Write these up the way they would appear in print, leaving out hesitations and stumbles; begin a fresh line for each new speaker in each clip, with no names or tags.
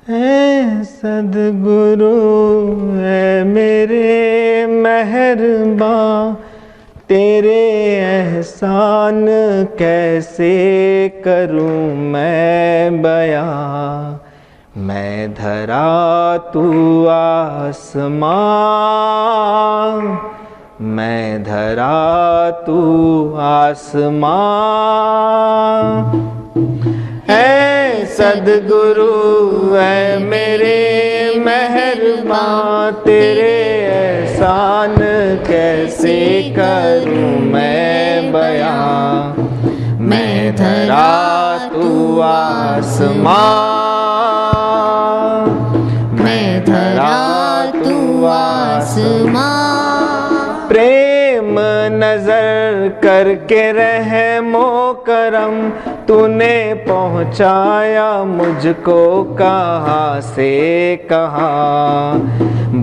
ऐ सद्गुरु ऐ मेरे मेहरबान, तेरे एहसान कैसे करूं मैं बयां। मैं धरा तू आसमां, मैं धरा तू आसमां। ऐ सद्गुरु ऐ मेरे मेहरबान, तेरे एहसान कैसे करूं मैं बयां। मैं धरा तू आसमां, मैं धरा तू आसमां। प्रेम नजर करके रहमो करम, तूने पहुँचाया मुझको कहाँ से कहाँ।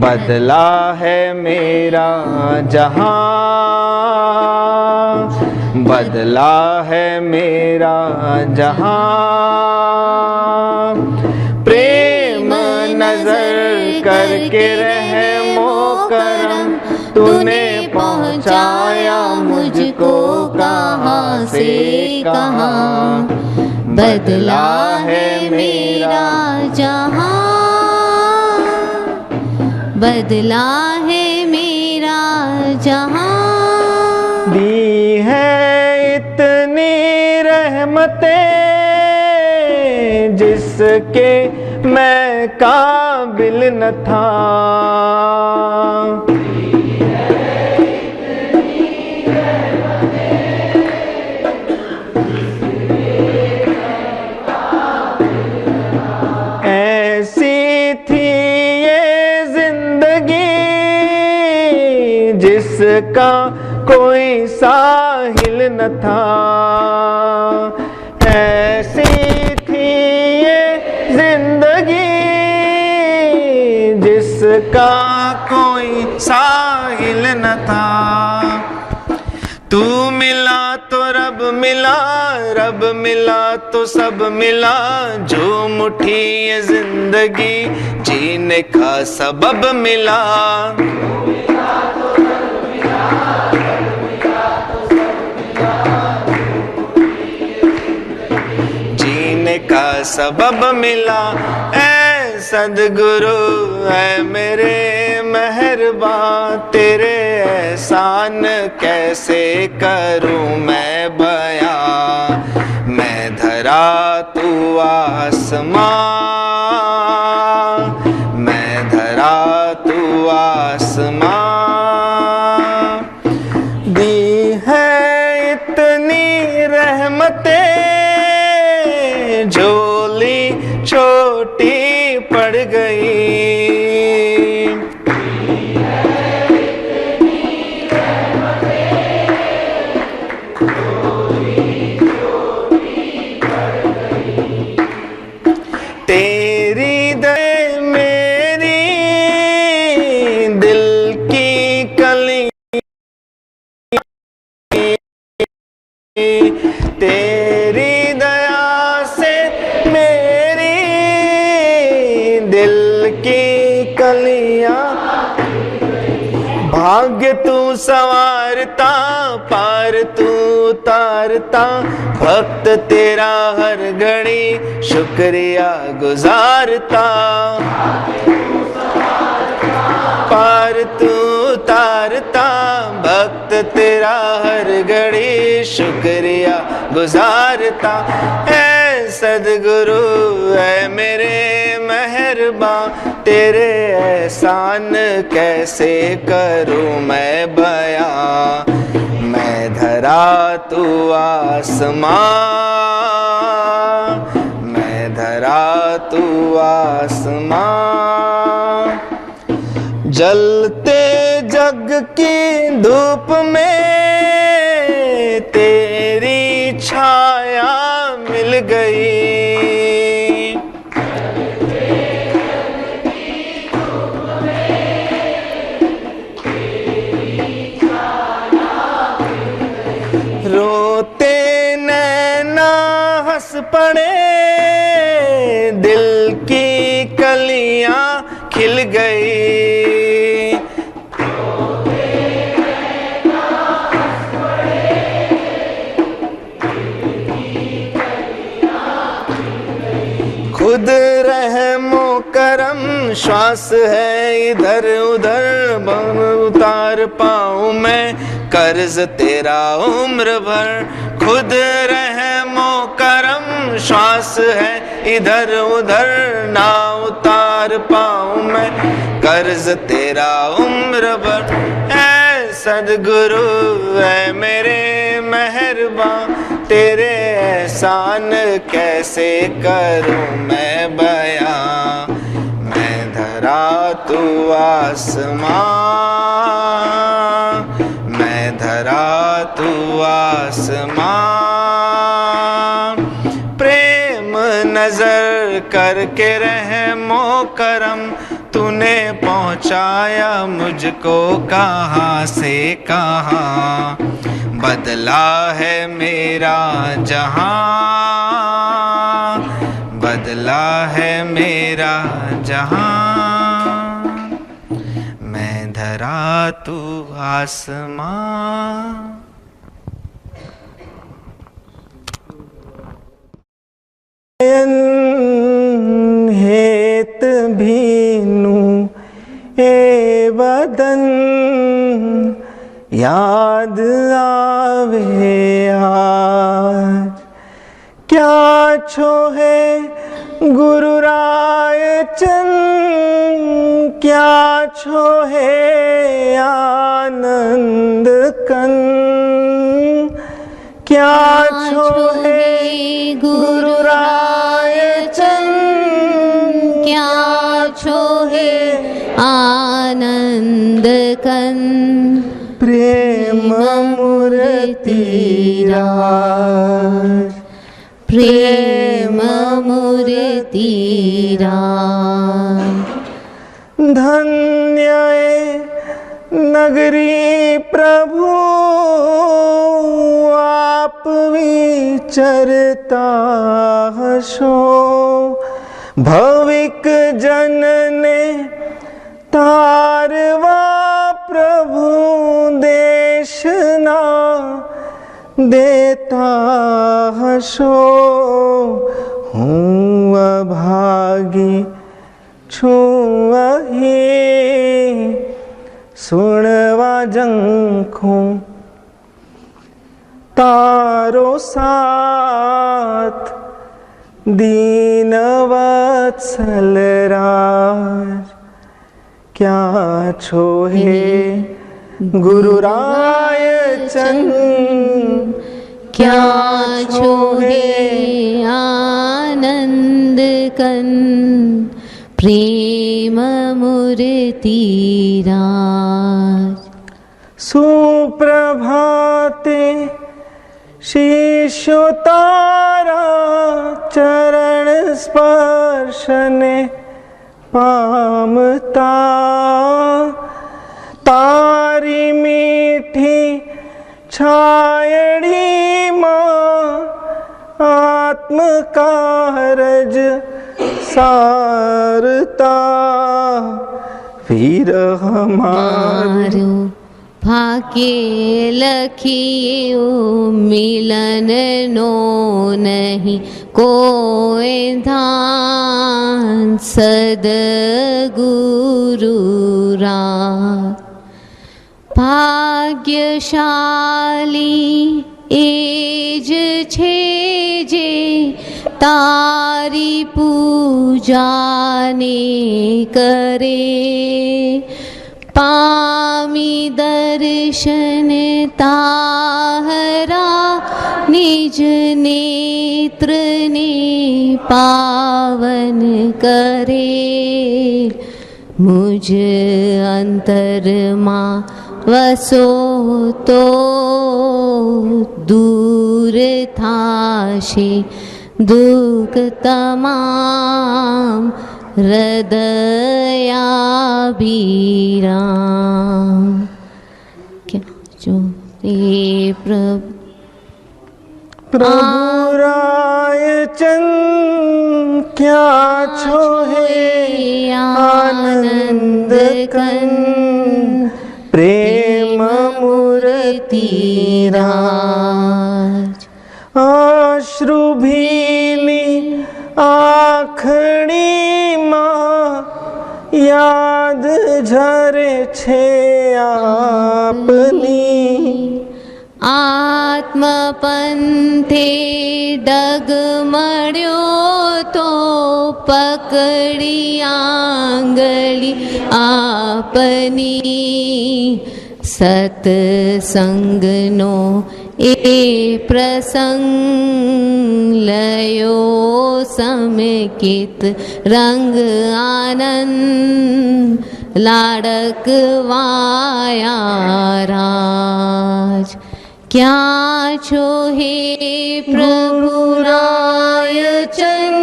बदला है मेरा जहाँ, बदला है मेरा जहाँ। प्रेम नजर करके रहमो करम, तूने पहुँचाया मुझको कहाँ से कहाँ। बदला है मेरा जहाँ,
बदला है मेरा जहाँ।
दी है इतनी रहमतें जिसके मैं काबिल न था। ऐसी थी ये जिंदगी जिसका कोई साहिल न था। ऐसी थी ये जिंदगी जिसका कोई साहिल न था। तू मिला तो रब मिला, रब मिला तो सब मिला। जो मुट्ठी ये जिंदगी जीने का सबब मिला। जीने का सबब मिला। ऐ सद्गुरु ऐ मेरे मेहरबान, तेरे एहसान कैसे करूं मैं बयां। मैं धरा तू आसमां, मैं धरा तू आसमां। दी है इतनी रहमतें झोली छोटी पड़ गई। तेरी दया मेरी दिल की कली, तेरी दया से मेरी दिल की कलियां। भाग्य तू संवारता, पार तू उतारता। भक्त तेरा हर घड़ी शुक्रिया गुजारता। पार तू उतारता, भक्त तेरा हर घड़ी शुक्रिया गुजारता। ऐ सद्गुरु ऐ मेरे मेहरबान, तेरे एहसान कैसे करूं मैं बयां। मैं धरा तू आसमां, मैं धरा तू आसमां। जलते जग की धूप में तेरी छाया मिल गई। रोते नैना हंस पड़े, दिल की गई। खुद रहमो करम श्वास है इधर उधर, उतार पाऊं मैं कर्ज तेरा उम्र भर। खुद रहमो करम श्वास है इधर उधर, ना उतार पाऊं मैं कर्ज तेरा उम्र भर। ऐ सद्गुरु ऐ मेरे मेहरबान, तेरे एहसान कैसे करूं मैं बयां। मैं धरा तू आसमां, मैं धरा तू आसमां। प्रेम नजर करके रहमो करम, तूने पहुंचाया मुझको कहाँ से कहाँ। बदला है मेरा जहां, बदला है मेरा जहां। मैं धरा तू आसमां। हेत भीनु ए वदन, याद आवे आज। क्या छोहे गुरु राय चंद, क्या छोहे आनंद कन। क्या छोहे गुरु राय चंद,
क्या छोहे आनंद कन।
प्रेम मूर्ति राज,
प्रेम मूर्ति राज।
धन्य नगरी प्रभु आप विचरता हसो। भविक जन ने तारवा प्रभु देशना देता हसो। हूँ अभागी छुअही सुनवा जंखों तारो साथ। दीन वत्सल राज, क्या छोहे गुरु राय चंद।
क्या छोहे आनंद कन। प्रेम मूर्ति राज।
सुप्रभाते शीशो तारा, चरण स्पर्शने पामता। तारी मीठी छायड़ी माँ, आत्म कारज सारता। वीर हमारो
भाग्य लखियो, मिलन नो नहीं कोई धान। सद्गुरु राज भाग्यशाली एज छे जे, तारी पूजा ने करे। पामी दर्शन ताहरा, निज नेत्र ने पावन करे। मुझ अंतर मां वसो तो, दूर थाशे दुख तमाम। हृदयाभिराम। क्या जो प्रभु
राय चंद, ક્યાં છો હે આનંદ કંદ પ્રેમ મૂર્તિ રાજ અશ્રુભીની આંખણીમાં યાદ ઝરે છે આપની
આત્મપંથે ડગમડ્યો તો પકડી આંગળી આપની સત્સંગનો એ પ્રસંગ લયો સમકિત રંગ આનંદ લાડકવાયા રાજ ક્યાં છો હે પ્રભુ રાયચંદ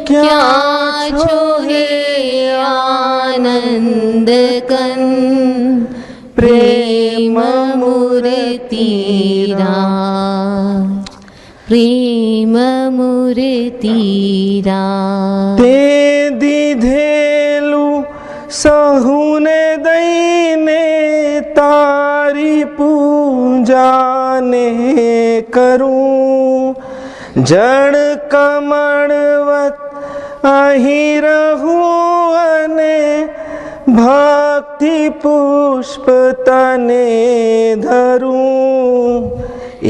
ક્યાં છો હે આનંદ કંદ પ્રેમ મૂર્તિ રાજ પ્રેમ મૂર્તિ રાજ
તે દીધેલું સહુને દઈને તારી પૂજાને કરું જળ કમળવત અહીં રહું અને ભક્તિ પુષ્પ તને ધરું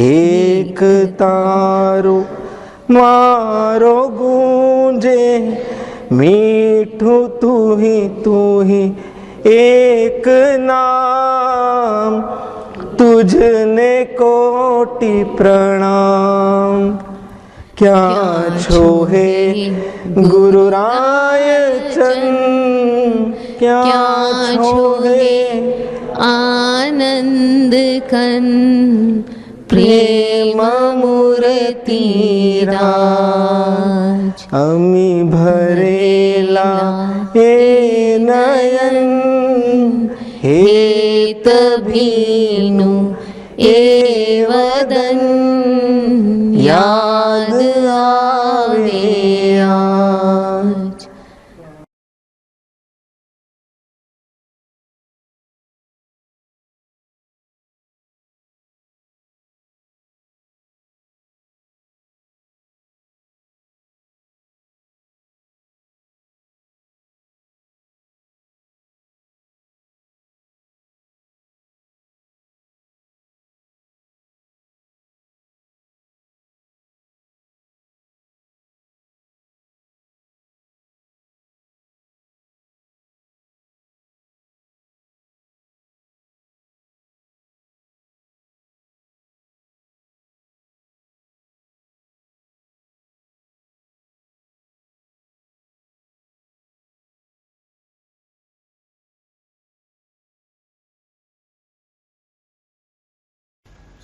એક તારો મારો ગુંજે મીઠું તું એક નામ તુझने कोटि प्रणाम ક્યાં છો હે ગુરુ રાયચંદ ક્યાં છો હે
આનંદ કંદ પ્રેમ મૂર્તિ રાજ
અમી ભરેલા હે નયન
હેત ભીનું એ વદન યાદ આવે આજ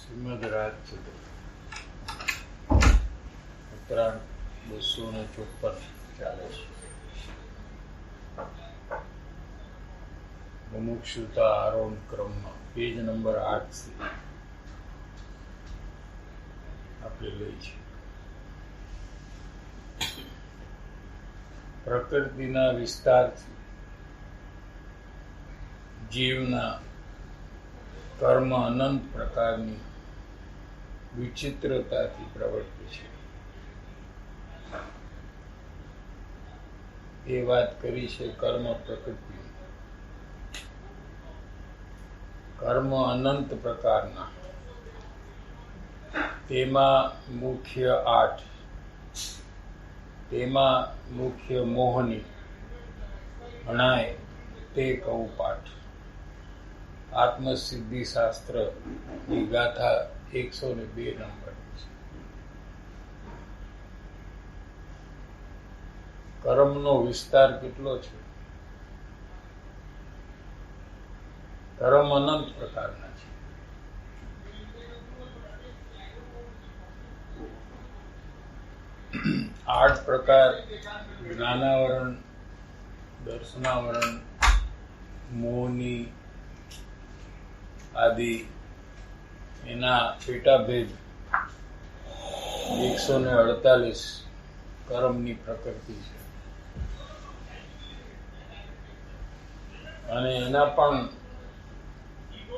શ્રીમદ રાજચરિત્ર ઉત્તરાયણ 254 ચાલે છે. મુમુક્ષુતા આરોહણ ક્રમમાં પેજ નંબર 8 થી આપણે લઈ છે. પ્રકૃતિના વિસ્તારથી જીવના કર્મ અનંત પ્રકારની વિચિત્રતાથી પ્રવર્તે છે. એ વાત કરી છે કર્મ પ્રકૃતિ. કર્મ અનંત પ્રકારના, તેમાં મુખ્ય 8, તેમાં મુખ્ય મોહની ગણાય તે કહું પાઠ. આત્મસિદ્ધિ શાસ્ત્ર ની ગાથા 102 નંબર છે. કર્મનો વિસ્તાર કેટલો છે? કર્મ અનંત પ્રકારના છે. આઠ પ્રકાર: જ્ઞાનાવરણ, દર્શનાવરણ, મોહની આદિ. એના પેટાભેદ 148. કર્મની પ્રકૃતિ છે, અને એના પણ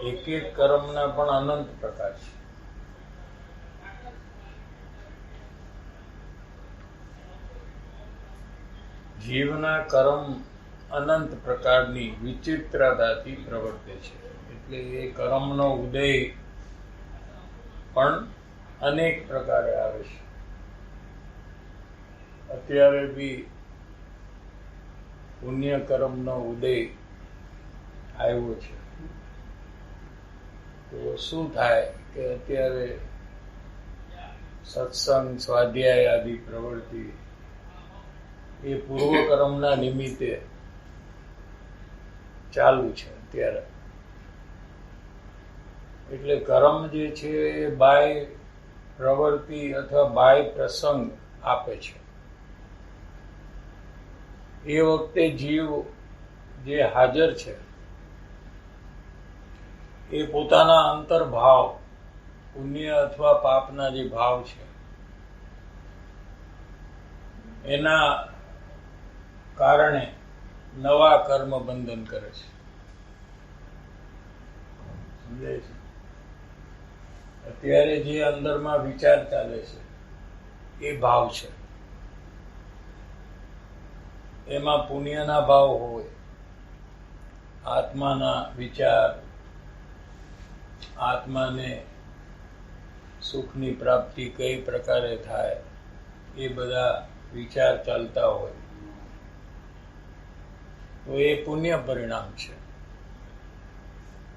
એક એક કર્મના પણ અનંત પ્રકાર છે. જીવના કર્મ અનંત પ્રકારની વિચિત્રતાથી પ્રવર્તે છે, એટલે એ કર્મનો ઉદય પણ અનેક પ્રકારે આવે છે. અત્યારે બી પુણ્ય કર્મનો ઉદય આવ્યો છે, તો શું થાય કે અત્યારે સત્સંગ, સ્વાધ્યાય આદિ પ્રવૃત્તિ એ પૂર્વકર્મના નિમિત્તે ચાલુ છે અત્યારે. એટલે કર્મ જે છે એ બાય પ્રવૃત્તિ અથવા બાય પ્રસંગ આપે છે. એ વખતે જીવ જે હાજર છે એ પોતાના અંતર્ભાવ, પુણ્ય અથવા પાપના જે ભાવ છે એના કારણે નવા કર્મ બંધન કરે છે. સમજાય છે? અત્યારે જે અંદરમાં વિચાર ચાલે છે એ ભાવ છે. એમાં પુણ્યના ભાવ હોય, આત્માના વિચાર, આત્માને સુખની પ્રાપ્તિ કઈ પ્રકારે થાય એ બધા વિચાર ચાલતા હોય તો એ પુણ્ય પરિણામ છે.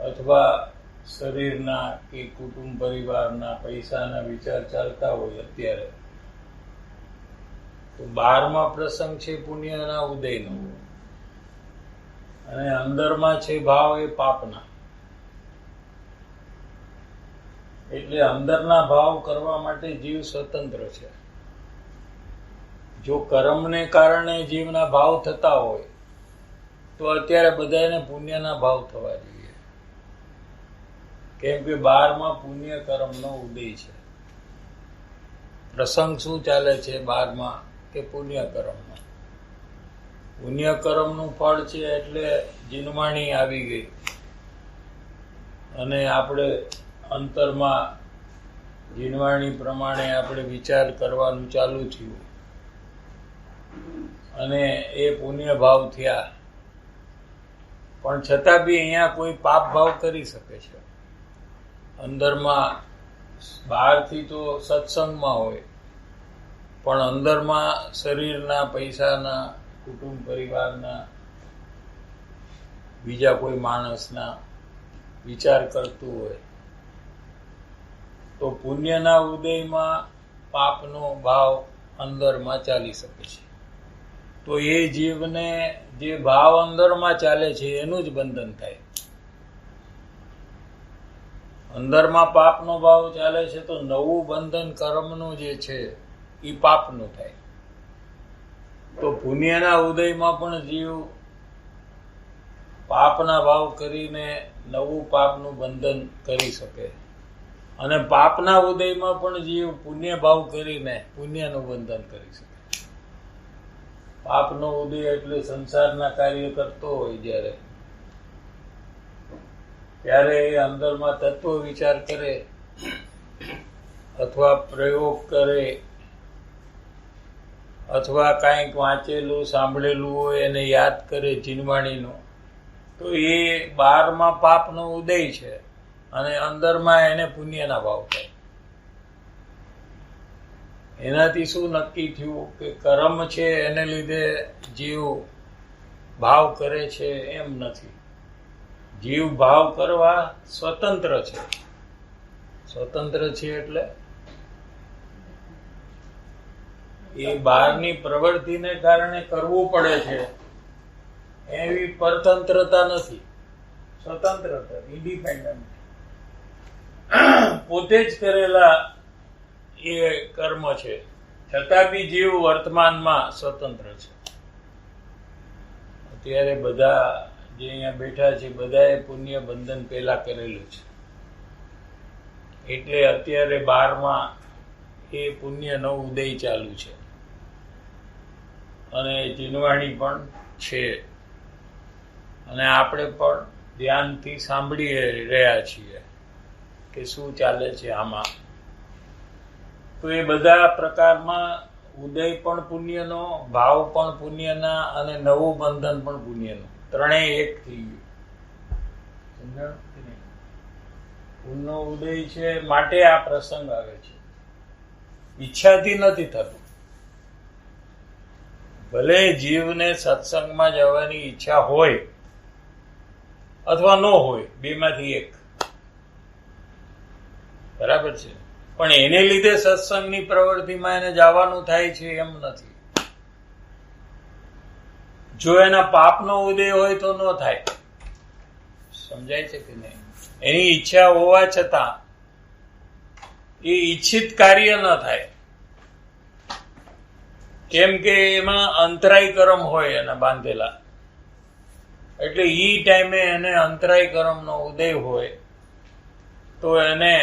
અથવા શરીરના કે કુટુંબ પરિવારના પૈસાના વિચાર ચાલતા હોય અત્યારે, તો 12મા પ્રસંગ છે પુણ્યના ઉદયનો, અને અંદરમાં છે ભાવ એ પાપના. એટલે અંદરના ભાવ કરવા માટે જીવ સ્વતંત્ર છે. જો કર્મને કારણે જીવના ભાવ થતા હોય તો અત્યારે બધાને પુણ્યના ભાવ થવા જોઈએ, કેમ કે 12મા પુણ્ય કર્મનો ઉદય છે. પ્રસંગ શું ચાલે છે 12મા કે પુણ્ય કર્મનો? પુણ્ય કર્મનું ફળ છે એટલે જીનવાણી આવી ગઈ, અને આપણે અંતરમાં જીનવાણી પ્રમાણે આપણે વિચાર કરવાનું ચાલુ થયું, અને એ પુણ્ય ભાવ થયા. પણ છતાં બી અહીંયા કોઈ પાપ ભાવ કરી શકે છે. અંદરમાં બહારથી તો સત્સંગમાં હોય, પણ અંદરમાં શરીરના, પૈસાના, કુટુંબ પરિવારના, બીજા કોઈ માણસના વિચાર કરતું હોય તો પુણ્યના ઉદયમાં પાપનો ભાવ અંદરમાં ચાલી શકે છે. તો એ જીવને જે ભાવ અંદરમાં ચાલે છે એનું જ બંધન થાય. અંદરમાં પાપનો ભાવ ચાલે છે તો નવું બંધન કર્મનું જે છે એ પાપનું થાય. તો પુણ્યના ઉદયમાં પણ જીવ પાપના ભાવ કરીને નવું પાપનું બંધન કરી શકે, અને પાપના ઉદયમાં પણ જીવ પુણ્ય ભાવ કરીને પુણ્યનું બંધન કરી શકે. પાપનો ઉદય એટલે સંસારના કાર્ય કરતો હોય જ્યારે, ત્યારે એ અંદરમાં તત્વ વિચાર કરે અથવા પ્રયોગ કરે અથવા કાંઈક વાંચેલું સાંભળેલું હોય એને યાદ કરે જીનવાણીનું, તો એ 12મા પાપનો ઉદય છે, અને અંદરમાં એને પુણ્યના ભાવ થાય. એનાથી શું નક્કી થયું કે કર્મ છે એને લીધે જીવ ભાવ કરે છે એમ નથી. જીવ ભાવ કરવા સ્વતંત્ર છે. સ્વતંત્ર છે એટલે એ બહારની પ્રવૃત્તિને કારણે કરવું પડે છે એવી પરતંત્રતા નથી. સ્વતંત્રતા, ઇન્ડિપેન્ડન્ટ, પોતે જ કરેલા એ કર્મ છે, છતાં બી જીવ વર્તમાનમાં સ્વતંત્ર છે. અત્યારે બધા જે અહીંયા બેઠા છે બધાએ પુણ્ય બંધન પહેલા કરેલું છે, એટલે અત્યારે 12મા એ પુણ્યનો ઉદય ચાલુ છે. અને જીનવાણી પણ છે, અને આપણે પણ ધ્યાનથી સાંભળી રહ્યા છીએ કે શું ચાલે છે આમાં. તો એ બધા પ્રકારમાં ઉદય પણ પુણ્યનો, ભાવ પણ પુણ્યના, અને નવું બંધન પણ પુણ્યનું, ત્રણેય એક થઈ ગયું. સમજાણું કે નહીં? પુણ્યનો ઉદય છે માટે આ પ્રસંગ આવે છે, ઈચ્છાથી નથી થતું. ભલે જીવને સત્સંગમાં જવાની ઈચ્છા હોય અથવા ન હોય, બેમાંથી એક, બરાબર છે, પણ એને લીધે સત્સંગની પ્રવૃત્તિમાં એને જવાનું થાય છે એમ નથી. જો એના પાપનો ઉદય હોય તો ન થાય. સમજાય છે કે નહીં? એની ઈચ્છા હોવા છતાં એ ઈચ્છિત કાર્ય ન થાય, કેમ કે એમાં અંતરાય કર્મ હોય એના બાંધેલા. એટલે ઈ ટાઈમે એને અંતરાય કર્મનો ઉદય હોય તો એને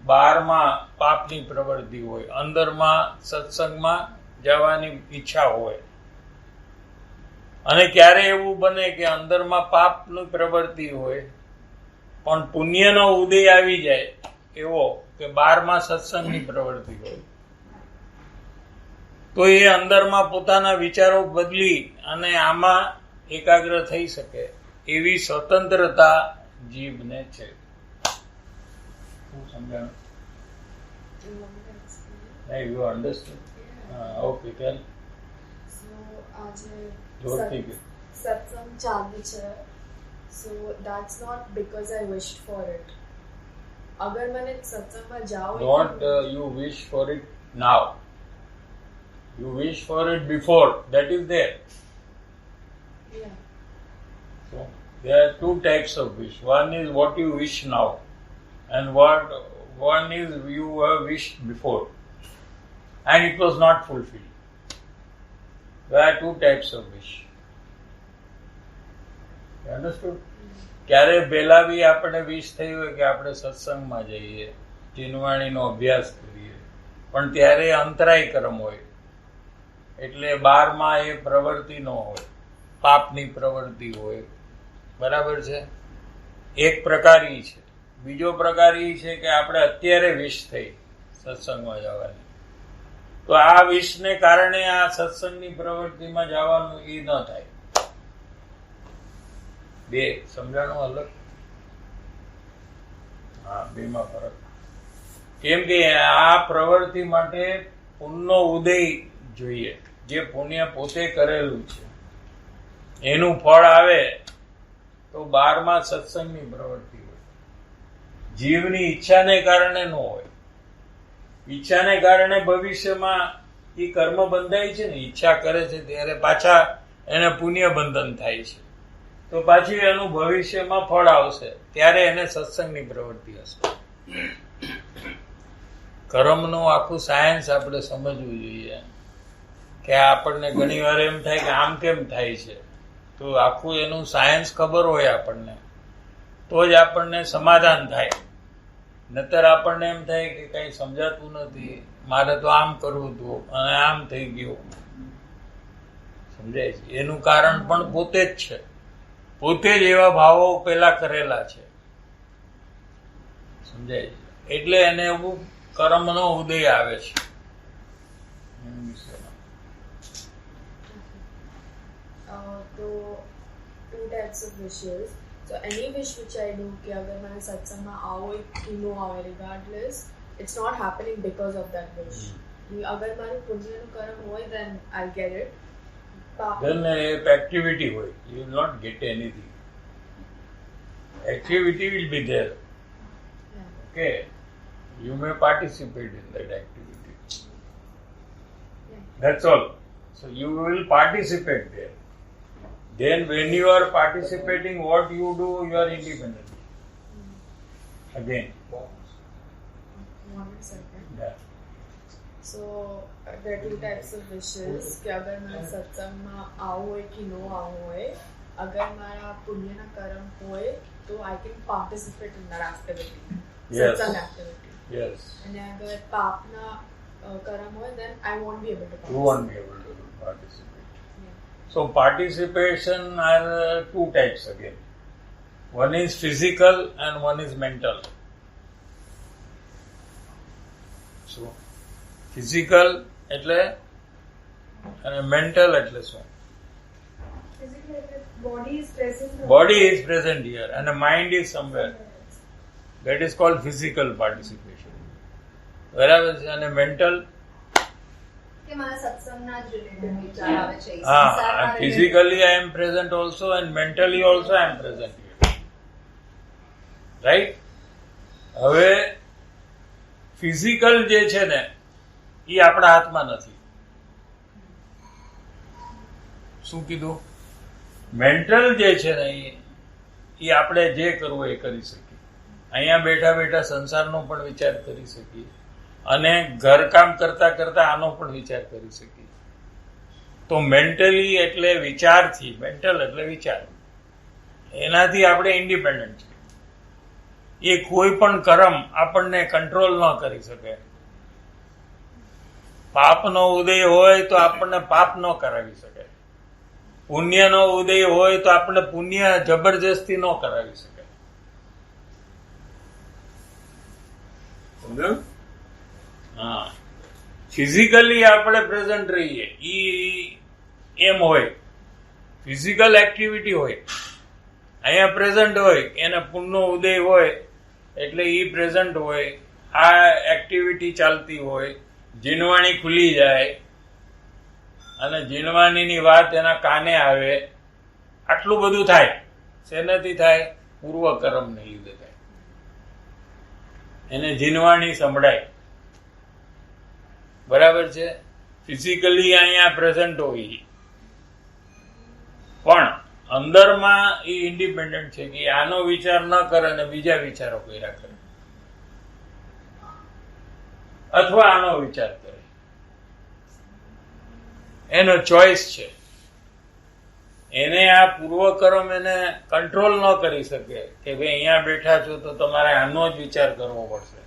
બહારમાં પાપની પ્રવૃત્તિ હોય, અંદરમાં સત્સંગમાં જવાની ઈચ્છા હોય. અને ક્યારે એવું બને કે અંદરમાં પાપની પ્રવૃત્તિ હોય પણ પુણ્યનો ઉદય આવી જાય એવો કે બહારમાં સત્સંગની પ્રવૃત્તિ હોય, તો એ અંદરમાં પોતાના વિચારો બદલી અને આમાં એકાગ્ર થઈ શકે એવી સ્વતંત્રતા જીવને છે. સમજાણું? You understood? Okay, tell.
So આજે
જોરથી કે
સત્સંગ ચાલુ છે, so that's not because I wished for it. અગર મને સત્સંગમાં જાવ,
don't you wish for it now. You wish for it before. That is there.
Yeah.
So there are two types of wish. One is what you wish now, and one is you have wished before, and it was not fulfilled. There are two types of wish. You understood? ક્યારે પહેલા બી આપણે વિશ થઈ હોય કે આપણે સત્સંગમાં જઈએ, જીનવાણીનો અભ્યાસ કરીએ, પણ ત્યારે અંતરાય કર્મ હોય, એટલે બહારમાં એ પ્રવૃત્તિ ન હોય, પાપની પ્રવૃત્તિ હોય. બરાબર છે? એક પ્રકાર ઈ છે. બીજો પ્રકાર ઈ છે કે આપણે અત્યારે વિશ થઈ સત્સંગમાં જવાની, તો આ વિશને કારણે આ સત્સંગની પ્રવૃત્તિમાં જવાનું એ ન થાય. બે સમજાણું અલગ? હા, બેમાં ફરક. કેમ કે આ પ્રવૃત્તિ માટે પુણ્યનો ઉદય જોઈએ. જે પુણ્ય પોતે કરેલું છે એનું ફળ આવે તો બહારમાં સત્સંગની પ્રવૃત્તિ હોય. જીવની ઈચ્છાને કારણે ન હોય. ઈચ્છાને કારણે ભવિષ્યમાં એ કર્મ બંધાય છે ને, ઈચ્છા કરે છે ત્યારે પાછા એને પુણ્ય બંધન થાય છે, તો પાછી એનું ભવિષ્યમાં ફળ આવશે, ત્યારે એને સત્સંગની પ્રવૃત્તિ હશે. કર્મનું આખું સાયન્સ આપણે સમજવું જોઈએ. કે આપણને ઘણી વાર એમ થાય કે આમ કેમ થાય છે, તો આખું એનું સાયન્સ ખબર હોય આપણને, તો જ આપણને સમાધાન થાય. નતર આપણને એમ થાય કે કઈ સમજાતું નથી, મારે તો આમ કરવું હતું અને આમ થઈ ગયું. સમજાય છે? એનું કારણ પણ પોતે જ છે. પોતે જ એવા ભાવો પેલા કરેલા છે. સમજાય છે? એટલે એને એવું કર્મનો ઉદય આવે છે.
તો two types of wishes. So any wish which I do કે અગર મને સત્સંગમાં આવો કે નો આવે, regardless, it's not happening because of that wish. અગર મારું પુણ્યનું કર્મ હોય, then I'll get it.
Then if activity હોય, you will not get anything. Activity will be there.
Yeah.
Okay, you may participate in that activity.
Yeah.
That's all. So you will participate there. Then when you are participating, what you do, you are independent. Again.
One second.
Yeah.
So there are two types of wishes કે અગર મને સત્સંગમાં આવવું હોય કે નો આવવું હોય. અગર મારા પુણ્યના કર્મ હોય તો I can participate in that activity.
Yes.
સત્સંગ activity.
Yes.
અને અગર પાપના કર્મ હોય, then I won't be able to
You
participate.
won't be able to participate. So participation are two types again. One is physical and one is mental. So physical એટલે અને mental એટલે શું?
Physically, body is present.
Body is present here and the mind is somewhere. That is called physical participation. બરાબર છે? અને mental
કે મારા સત્સંગના જ રિલેટેડ વિચાર આવે છે સંસારના
physically I am present also and mentally also I am present here. Right? હવે ફિઝિકલ જે છે ને એ આપણા હાથમાં નથી. શું કીધું? મેન્ટલ જે છે ને એ આપણે જે કરવું એ કરી શકીએ. અહીંયા બેઠા બેઠા સંસારનો પણ વિચાર કરી શકીએ અને ઘરકામ કરતા કરતા આનો પણ વિચાર કરી શકીએ. તો મેન્ટલી એટલે વિચારથી, મેન્ટલ એટલે વિચાર, એનાથી આપણે ઇન્ડિપેન્ડન્ટ છીએ. એ કોઈ પણ કર્મ આપણને કંટ્રોલ ન કરી શકે. પાપનો ઉદય હોય તો આપણને પાપ ન કરાવી શકે. પુણ્યનો ઉદય હોય તો આપણને પુણ્ય જબરજસ્તી ન કરાવી શકે. સમજ્યું? હા, ફિઝિકલી આપણે પ્રેઝન્ટ રહીએ એમ હોય, ફિઝિકલ એક્ટિવિટી હોય, અહીંયા પ્રેઝન્ટ હોય, એને પુણ્યનો ઉદય હોય એટલે એ પ્રેઝન્ટ હોય, આ એક્ટિવિટી ચાલતી હોય, જીનવાણી ખુલી જાય અને જીનવાણીની વાત એના કાને આવે, આટલું બધું થાય. શેનાથી થાય? પૂર્વકર્મને લીધે થાય. એને જીનવાણી સંભળાય. બરાબર છે? ફિઝિકલી અહીંયા પ્રેઝન્ટ હોય પણ અંદરમાં એ ઇન્ડિપેન્ડન્ટ છે કે આનો વિચાર ન કરે અને બીજા વિચારો કર્યા કરે, અથવા આનો વિચાર કરે. એનો ચોઇસ છે. એને આ પૂર્વકર્મ એને કંટ્રોલ ન કરી શકે કે ભાઈ અહીંયા બેઠા છો તો તમારે આનો જ વિચાર કરવો પડશે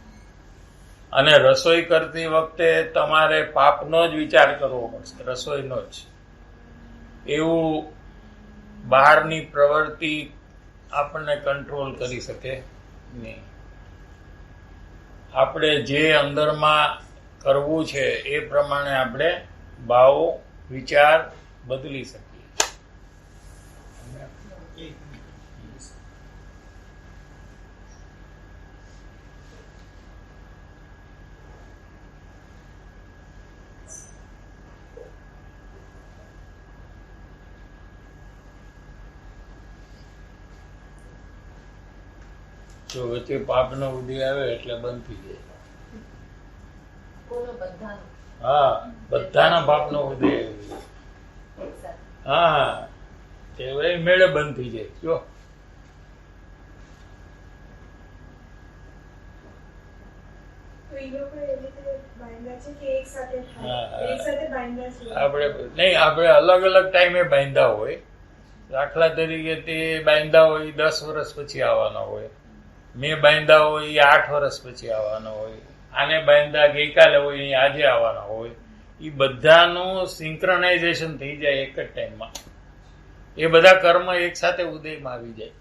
અને રસોઈ કરતી વખતે તમારે પાપનો જ વિચાર કરવો પડશે, રસોઈનો જ. એવું બહારની પ્રવૃત્તિ આપણને કંટ્રોલ કરી શકે નહીં. આપણે જે અંદરમાં કરવું છે એ પ્રમાણે આપણે ભાવ વિચાર બદલી શકીએ. તો વચ્ચે પાપનો ઉદય આવે એટલે બંધ થઈ જાય. હા, બધાના પાપનો ઉદય આવે. હા, તે મેળે બંધ થઈ જાય. જો આપણે અલગ અલગ ટાઈમે બાંધ્યા હોય. દાખલા તરીકે તે બાંધ્યા હોય 10 વર્ષ પછી આવવાના હોય, મેં બાંધ્યા હોય એ 8 વર્ષ પછી આવવાનો હોય, આને બાંધ્યા ગઈકાલે હોય એ આજે આવવાના હોય. એ બધાનું સિંક્રનાઇઝેશન થઈ જાય એક જ ટાઈમમાં. એ બધા કર્મ એક સાથે ઉદયમાં આવી જાય.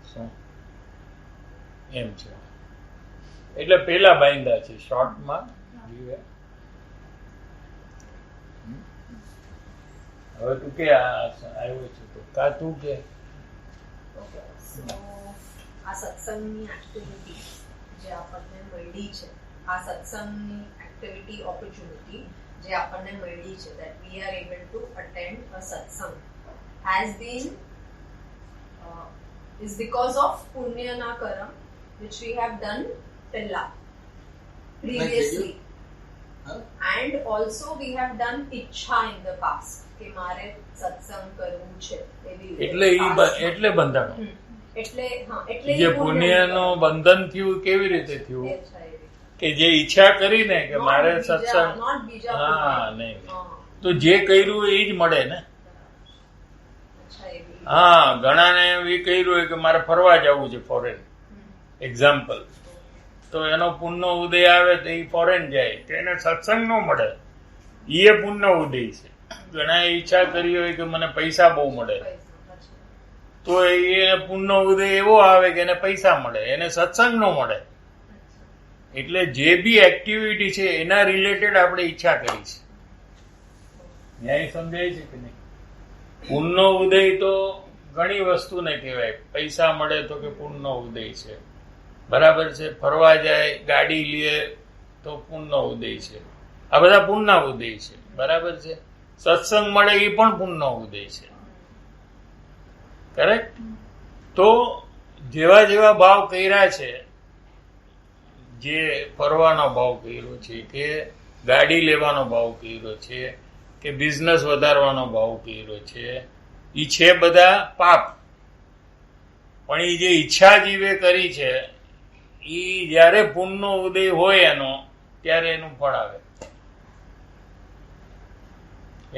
શું એમ છે? એટલે પેલા બાંધ્યા છે શોર્ટમાં. હવે તું કે આવ્યો છે તો કા તું કે
આ સત્સંગની એક્ટિવિટી જે આપણને મળી છે, આ સત્સંગની એક્ટિવિટી ઓપોર્ચ્યુનિટી જે આપણને મળી છે, that we are able to attend a satsang has been is because of punyana karam which we have done pella previously, and also we have done ichha in the past કે મારે સત્સંગ કરવું છે
એટલે બંધાણો.
એટલે હા, એટલે
જે પુણ્યનું બંધન થયું કેવી રીતે થયું? કે જે ઈચ્છા કરીને કે મારે સત્સંગ, હા નહીં, તો જે કર્યું એ જ મળે ને. હા, ઘણાને એવી કર્યું હોય કે મારે ફરવા જવું છે ફોરેન, એક્ઝામ્પલ, તો એનો પુણ્યનો ઉદય આવે તો એ ફોરેન જાય, તો એને સત્સંગ ન મળે. એ પુણ્યનો ઉદય છે. ઘણાએ ઈચ્છા કરી હોય કે મને પૈસા બહુ મળે,
પૈસા, અચ્છા.
તો એ પુણ્યનો ઉદય એવો આવે કે એને પૈસા મળે, એને સત્સંગ ન મળે. એટલે જે બી એક્ટિવિટી છે એના રિલેટેડ આપણે ઈચ્છા કરી છે. ન્યાય સમજાય છે કે નહીં? પુણ્યનો ઉદય તો ઘણી વસ્તુને કહેવાય. પૈસા મળે તો કે પુણ્યનો ઉદય છે, બરાબર છે. ફરવા જાય, ગાડી લે તો પુણ્યનો ઉદય છે. આ બધા પુણ્યના ઉદય છે, બરાબર છે. સત્સંગ મળે એ પણ પુણ્યનો ઉદય છે, કરેક્ટ? તો જેવા જેવા ભાવ કર્યા છે, જે ફરવાનો ભાવ કર્યો છે, કે ગાડી લેવાનો ભાવ કર્યો છે, કે બિઝનેસ વધારવાનો ભાવ કર્યો છે, એ છે બધા પાપ. પણ એ જે ઈચ્છા જીવે કરી છે એ જ્યારે પુણ્યનો ઉદય હોય એનો, ત્યારે એનું ફળ આવે.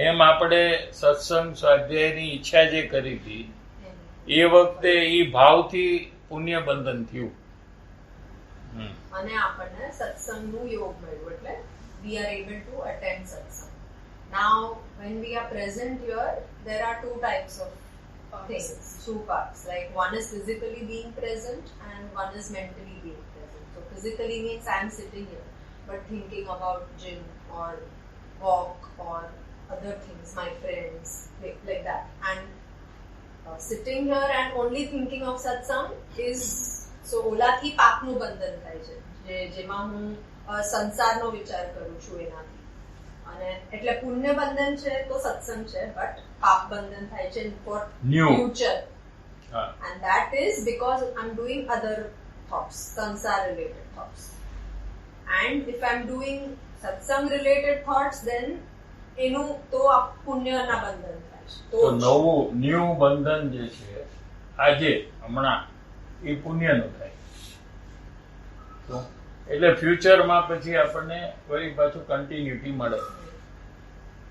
એમ આપણે સત્સંગ સ્વાધ્યાયની ઈચ્છા જે કરી હતી એ વખતે એ ભાવથી પુણ્ય બંધન થયું.
અને આપણને સત્સંગનું યોગ મળ્યું, એટલે we are able to attend satsang. Now when we are present here, there are two types of things, two parts. Like one is physically being present and one is mentally being present. So physically means I am sitting here but thinking about gym or walk or other things, my friends, like that. And sitting here and only thinking of satsang is so ઓલાથી પાપનું બંધન થાય છે, જેમાં હું સંસારનો વિચાર કરું છું એનાથી. અને એટલે પુણ્ય બંધન છે તો સત્સંગ છે, બટ પાપ બંધન થાય છે four future. And that is because I'm doing other thoughts, sansar related thoughts. And if I'm doing satsang related thoughts, then એનું તો પુણ્યના બંધન થાય છે.
તો નવું ન્યૂ બંધન જે છે આજે હમણાં એ પુણ્યનું થાય. તો એટલે ફ્યુચરમાં પછી આપણને વળી પાછું કન્ટિન્યુટી મળે.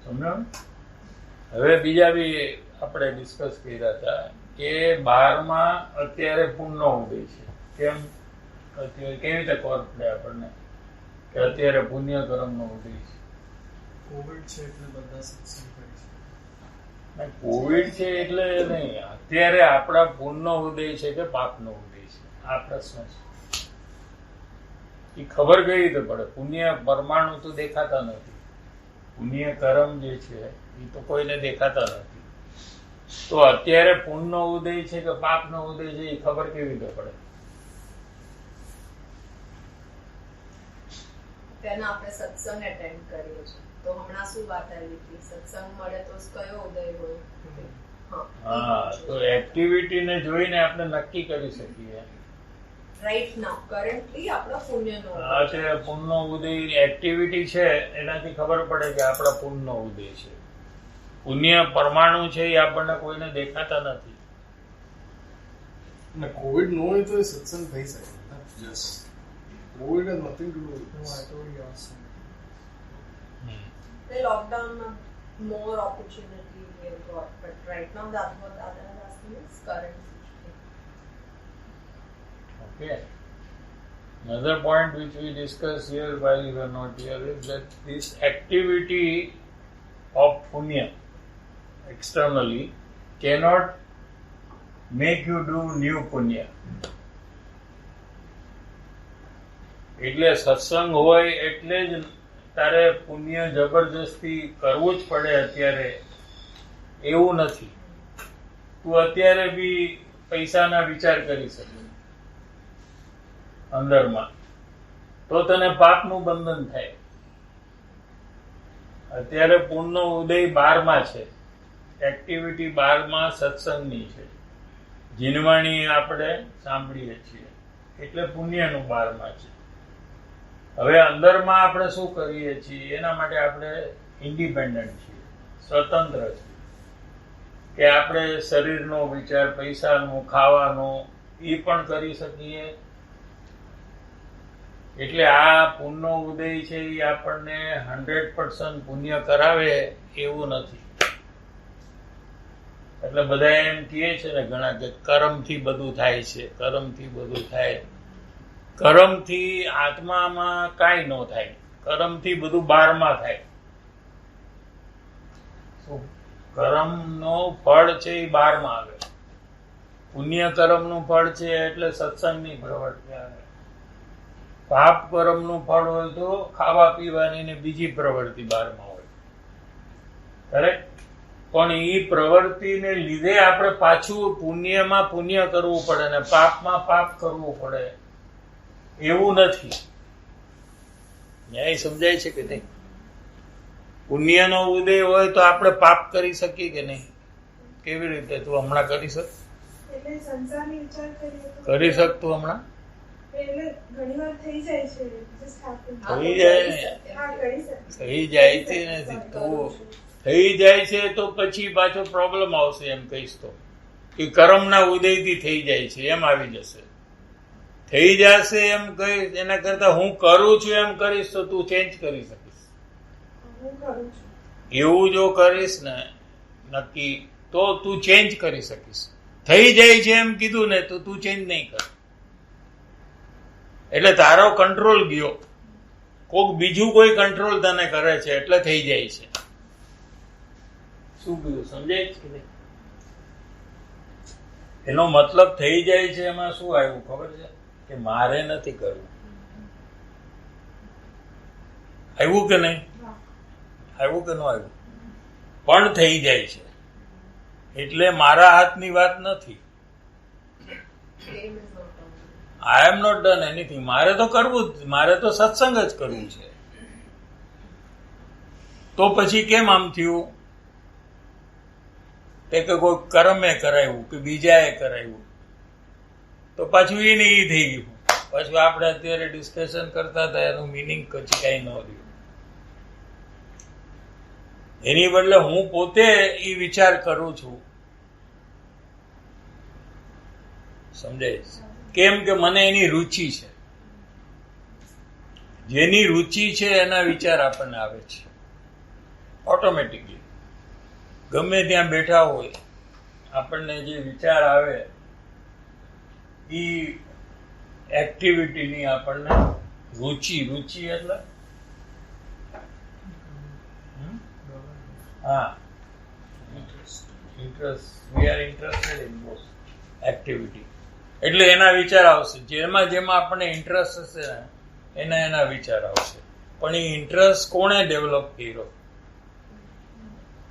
સમજો? હવે બીજા બી આપણે ડિસ્કસ કર્યા હતા કે 12માં અત્યારે પુણ્યનો ઉદય છે. કેમ અત્યારે કેવી રીતે ખબર પડે આપણને કે અત્યારે પુણ્ય કર્મનો ઉદય છે?
કોવિડ છે એટલે બધા સત્સંગ કરે છે.
કોવિડ છે એટલે નહીં, અત્યારે આપણા પુણ્યનો ઉદય છે કે પાપનો ઉદય છે, આ પ્રશ્ન છે. એ ખબર કઈ રીતે પડે? પુણ્ય પરમાણુ તો દેખાતા નથી, પુણ્ય કર્મ જે છે એ તો કોઈને દેખાતા નથી. તો અત્યારે પુણ્યનો ઉદય છે કે પાપનો ઉદય છે એ ખબર કેવી રીતે પડે?
તેના આપણે સત્સંગ એટેન્ડ કરીએ છીએ તો હમણાં શું વાત આવી હતી, સત્સંગ મળે તો કયો ઉદય હોય?
હા, તો એક્ટિવિટીને જોઈને આપણે નક્કી કરી શકીએ.
રાઈટ નાઉ કરન્ટલી આપણા પુણ્યનો
આ છે પુણ્યનો ઉદય. એક્ટિવિટી છે એનાથી ખબર પડે કે આપણા પુણ્યનો ઉદય છે. પુણ્ય પરમાણુ છે એ આપણને કોઈને દેખાતા નથી.
અને કોવિડ ન હોય તો એ સત્સંગ થઈ શકે. Just Covid has nothing to do with this. I told you also.
The lockdown more opportunity we have got, but right now that's what Dada is asking is current situation.
Okay. Another point which we discussed here while you were not here is that this activity of punya externally cannot make you do new punya. એટલે સત્સંગ હોય એટલે જ તારે પુણ્ય જબરજસ્તી કરવું જ પડે અત્યારે એવું નથી. તું અત્યારે બી પૈસાના વિચાર કરી શકે અંદરમાં, તો તને પાપનું બંધન થાય. અત્યારે પુણ્યનો ઉદય 12માં છે, એક્ટિવિટી 12માં સત્સંગની છે, જીનવાણી આપણે સાંભળીએ છીએ એટલે પુણ્યનું 12માં છે. હવે અંદરમાં આપણે શું કરીએ છીએ એના માટે આપણે ઇન્ડિપેન્ડન્ટ છીએ, સ્વતંત્ર છીએ, કે આપણે શરીરનો વિચાર, પૈસાનો, ખાવાનો એ પણ કરી શકીએ. એટલે આ પુણ્યનો ઉદય છે એ આપણને 100% પુણ્ય કરાવે એવું નથી. એટલે બધા એમ કહે છે ને ઘણા કે કર્મથી બધું થાય છે, કર્મથી બધું થાય. કર્મથી આત્મામાં કાંઈ ન થાય, કર્મથી બધું 12માં થાય. તો કર્મનું ફળ છે એ 12માં આવે. પુણ્ય કર્મનું ફળ છે એટલે સત્સંગની પ્રવૃત્તિ આવે. પાપ કર્મનું ફળ હોય તો ખાવા પીવાની ને બીજી પ્રવૃત્તિ 12માં હોય. કરેક્ટ? પણ એ પ્રવૃત્તિને લીધે આપણે પાછું પુણ્યમાં પુણ્ય કરવું પડે ને પાપમાં પાપ કરવું પડે એવું નથી. ન્યાય સમજાય છે કે નહીં? પુણ્યનો ઉદય હોય તો આપણે પાપ કરી શકીએ કે નહીં? કેવી રીતે? તું હમણાં કરી શક?
એટલે સંસારની વિચાર કરીએ તો
કરી શકતું હમણાં?
એટલે ઘણીવાર થઈ જાય છે. Just happen.
થઈ જાય ને.
હા, કરી શકે.
થઈ જાય છે નથી. તું થઈ જાય છે તો પછી પાછો પ્રોબ્લેમ આવશે એમ કહીશ તો કે કર્મના ઉદયથી થઈ જાય છે એમ આવી જશે. થઈ જશે એમ કહીશ એના કરતા હું કરું છું એમ કરીશ તો તું ચેન્જ કરી શકીશ.
હું કરું છું.
એવું જો કરીશ ને નક્કી તો તું ચેન્જ કરી શકીશ. થઈ જાય છે એમ કીધું ને તો તું ચેન્જ નહીં કર. એટલે તારો કંટ્રોલ ગયો. કોક બીજું કોઈ કંટ્રોલ તને કરે છે એટલે થઈ જાય છે. શું કીધું? સમજાય છે કે નહીં? એનો મતલબ થઈ જાય છે એમાં શું આવ્યું ખબર છે? કે મારે નથી કરવું. આવ્યું કે નહીં? આવ્યું કે ન આવ્યું? પણ થઈ જાય છે એટલે મારા હાથની વાત નથી. આઈ એમ નોટ ડન એનીથિંગ. મારે તો કરવું જ, મારે તો સત્સંગ જ કરવું છે. તો પછી કેમ આમ થયું? કે કોઈ કર્મે કરાવ્યું કે બીજાએ કરાવ્યું તો પાછું એ ને એ થઈ ગયું. પાછું આપણે અત્યારે ડિસ્કશન કરતા હતા એનું મિનિંગ પછી કઈ ન રહ્યું. એની બદલે હું પોતે એ વિચાર કરું છું. સમજાય? કેમ કે મને એની રુચિ છે. જેની રુચિ છે એના વિચાર આપણને આવે છે ઓટોમેટિકલી. ગમે ત્યાં બેઠા હોય આપણને જે વિચાર આવે એ એક્ટિવિટીની આપણને રુચિ એટલે હા interest. We are interested in those activity. એટલે એના વિચાર આવશે. જેમાં જેમાં આપણને ઇન્ટરેસ્ટ હશે ને એના વિચાર આવશે. પણ એ ઇન્ટરેસ્ટ કોણે ડેવલપ કર્યો?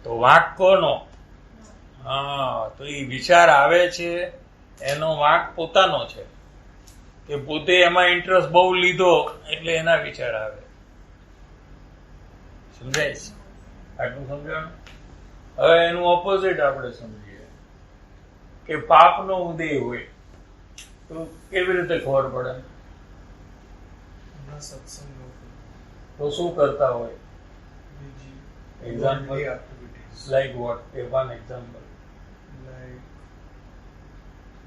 તો વાંક કોનો? હા, તો એ વિચાર આવે છે એનો વાંક પોતાનો છે કે પોતે એમાં ઇન્ટરેસ્ટ બહુ લીધો એટલે એના વિચાર આવે. સમજાય છે? આટલું સમજાણું? હવે એનું ઓપોઝિટ આપણે સમજીએ કે પાપનો ઉદય હોય તો કેવી રીતે ખબર પડે?
સત્સંગ
તો શું કરતા હોય? Example?
activities
Like what? One example.
like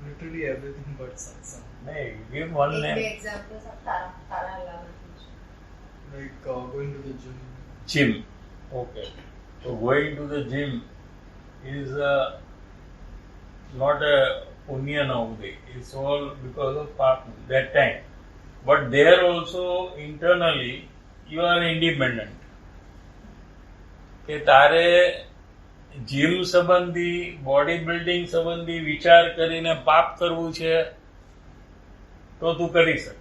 literally everything but satsang.
Hey, give one
બે
name.
એક્ઝામ્પલ્સ તારા લાવવાના છે.
Like going to the gym.
Gym. Okay. So going to the gym is not a punya naude. It's all because of partner that time. But there also internally you are independent. કે તારે gym સંબંધી body building સંબંધી વિચાર કરીને પાપ કરવું છે તો તું કરી શક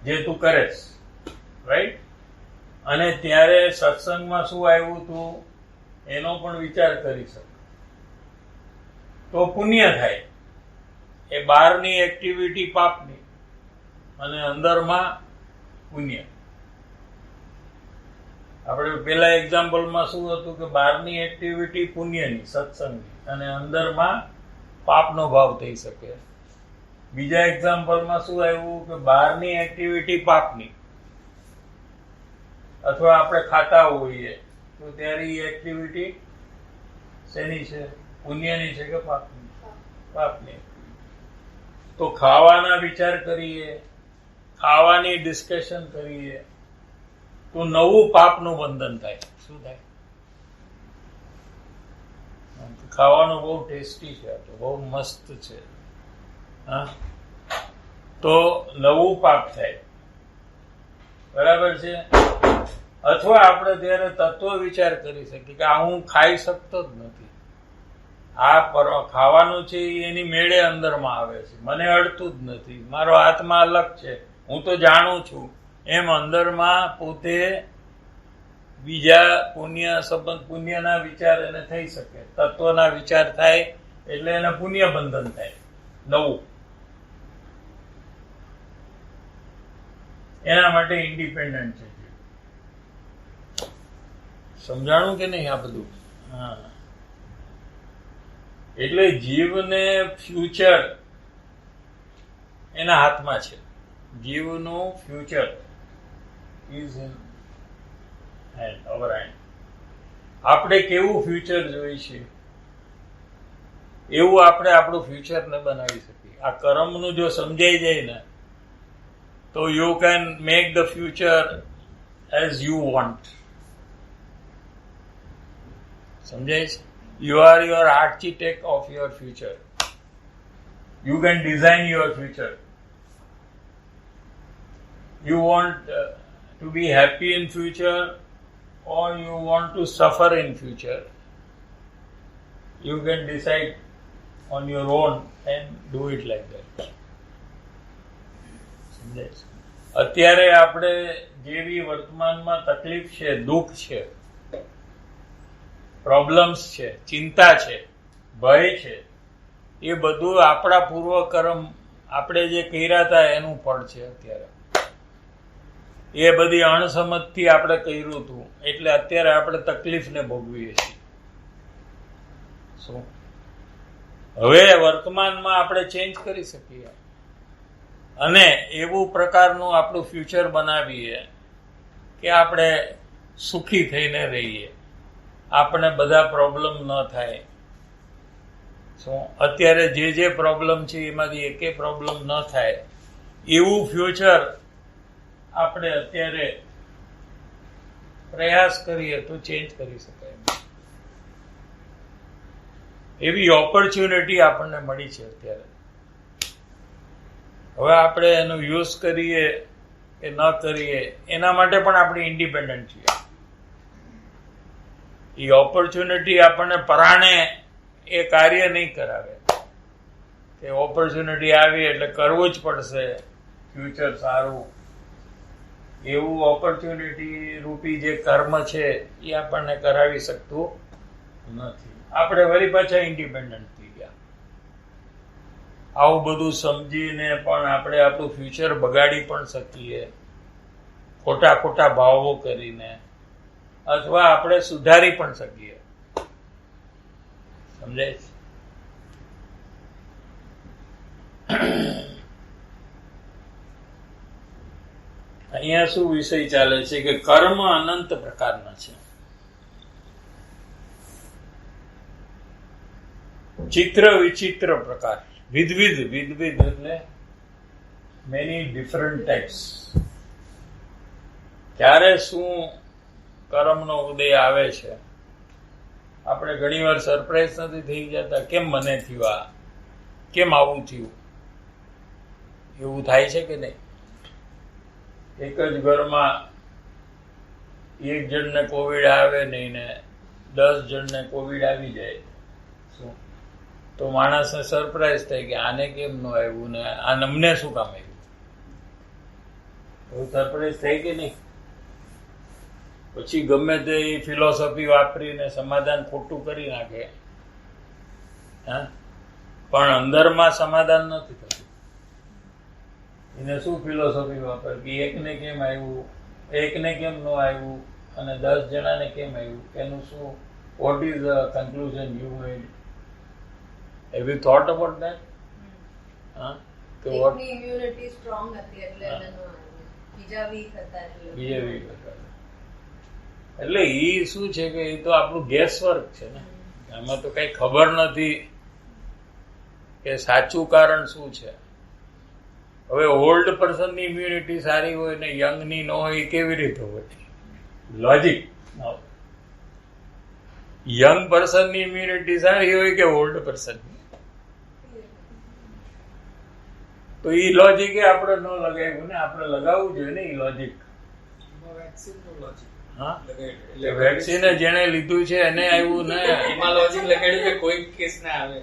જે તું કરે છે. રાઈટ? અને ત્યારે સત્સંગમાં શું આવ્યું તું એનો પણ વિચાર કરી શક તો પુણ્ય થાય. એ બહારની એક્ટિવિટી પાપની અને અંદરમાં પુણ્ય. આપણે પેલા એક્ઝામ્પલમાં શું હતું કે બહારની એક્ટિવિટી પુણ્યની સત્સંગની અને અંદરમાં પાપનો ભાવ થઈ શકે. બીજા એક્ઝામ્પલમાં શું આવ્યું કે બહારની એક્ટિવિટી પાપની અથવા આપણે ખાતા હોઈએ તો ત્યારે એ એક્ટિવિટી શેની છે? પુણ્યની છે કે પાપની? પાપની. તો ખાવાના વિચાર કરીએ, ખાવાની ડિસ્કશન કરીએ તો નવું પાપનું બંધન થાય. શું થાય? ખાવાનું બહુ ટેસ્ટી છે, તો બહુ મસ્ત છે, હા, તો નવું પાપ થાય. બરાબર છે? અથવા આપણે ત્યારે તત્વ વિચાર કરી શકીએ કે આ હું ખાઈ શકતો જ નથી, આ ખાવાનું છે એની મેળે અંદરમાં આવે છે, મને અડતું જ નથી, મારો આત્મા અલગ છે, હું તો જાણું છું, એમ અંદરમાં પોતે બીજા પુણ્યના વિચાર એને થઈ શકે. તત્વના વિચાર થાય એટલે એને પુણ્ય બંધન થાય નવું. એના માટે ઇન્ડિપેન્ડન્ટ છે. સમજાણું કે નહીં આ બધું? હા. એટલે જીવને ફ્યુચર એના હાથમાં છે. જીવનું future is in hand, our hand. આપણે કેવું ફ્યુચર જોઈએ છે એવું આપણે આપણું ફ્યુચરને બનાવી શકીએ. આ કર્મનું જો સમજાઈ જાય ને તો you can make the future as you want. સમજાય છે? You are your architect of your future. You can design your future. You want to be happy in future or you want to suffer in future. You can decide on your own and do it like that. સમજાય છે? અત્યારે આપણે જેવી વર્તમાનમાં તકલીફ છે, દુઃખ છે, પ્રોબ્લેમ્સ છે, ચિંતા છે, ભય છે, એ બધું આપણા પૂર્વકર્મ આપણે જે કર્યા હતા એનું ફળ છે. અત્યારે એ બધી અણસમજથી આપણે કર્યું હતું એટલે અત્યારે આપણે તકલીફને ભોગવીએ છીએ. શું હવે વર્તમાનમાં આપણે ચેન્જ કરી શકીએ અને એવું પ્રકારનું આપણું ફ્યુચર બનાવીએ કે આપણે સુખી થઈને રહીએ, આપણે બધા પ્રોબ્લેમ ન થાય. શું અત્યારે જે પ્રોબ્લેમ છે એમાંથી એકે પ્રોબ્લેમ ન થાય એવું ફ્યુચર આપણે અત્યારે પ્રયાસ કરીએ તો ચેન્જ કરી શકાય. એવી ઓપોર્ચ્યુનિટી આપણને મળી છે અત્યારે. હવે આપણે એનો યુઝ કરીએ કે ન કરીએ એના માટે પણ આપણે ઇન્ડિપેન્ડન્ટ છીએ. એ ઓપોર્ચ્યુનિટી આપણને પરાણે એ કાર્ય નહીં કરાવે કે ઓપોર્ચ્યુનિટી આવી એટલે કરવું જ પડશે ફ્યુચર સારું. એવું ઓપોર્ચ્યુનિટી રૂપી જે કર્મ છે એ આપણને કરાવી શકતું નથી. આપણે વળી પાછા ઇન્ડિપેન્ડન્ટ થઈ ગયા. આવું બધું સમજીને પણ આપણે આપણું ફ્યુચર બગાડી પણ શકીએ ખોટા ભાવો કરીને, અથવા આપણે સુધારી પણ શકીએ. સમજાય છે? અહીંયા શું વિષય ચાલે છે કે કર્મ અનંત પ્રકારના છે. ચિત્ર વિચિત્ર પ્રકાર, વિધવિધ એટલે મેની ડિફરન્ટ ટાઈપ્સ. ક્યારે શું કર્મનો ઉદય આવે છે આપણે ઘણી વાર સરપ્રાઈઝ નથી થઈ જતા, કેમ મને થયું આ, કેમ આવું થયું, એવું થાય છે કે નહીં? એક જ ઘરમાં એક જણને કોવિડ આવે નહીં ને 10 જણને કોવિડ આવી જાય શું તો માણસને સરપ્રાઈઝ થાય કે આને કેમ ન આવ્યું ને અમને શું કામ આવ્યું? એવું સરપ્રાઈઝ થાય કે નહીં? પછી ગમે તે ફિલોસોફી વાપરીને સમાધાન ખોટું કરી નાખે, હા, પણ અંદરમાં સમાધાન નથી થતું. એને શું ફિલોસોફી વાપરે કે એકને કેમ આવ્યું, એકને કેમ ન આવ્યું અને 10 જણાને કેમ આવ્યું? એનું શું, what is the conclusion you made? Have you thought about that? હા, કે વોટ
ઇમ્યુનિટી સ્ટ્રોંગ હતી એટલે એને ન આવ્યું, બીજા વીક હતા
એટલે એ શું છે કે એ તો આપણું ગેસ વર્ક છે ને, એમાં તો કઈ ખબર નથી કે સાચું કારણ શું છે. હવે ઓલ્ડ પર્સનની ઇમ્યુનિટી સારી હોય ને યંગની ન હોય કેવી રીતે હોય? લોજિક. યંગ પર્સનની ઇમ્યુનિટી સારી હોય કે ઓલ્ડ પર્સનની? તો એ લોજિક આપણે ન લગાવ્યું ને, આપણે લગાવવું જોઈએ ને એ લોજિક. હા,
એટલે
વેક્સિન જેને લીધું છે એને આવ્યું ને,
એમાં લોજિક લગાડ્યું કે કોઈ કેસ ના આવે.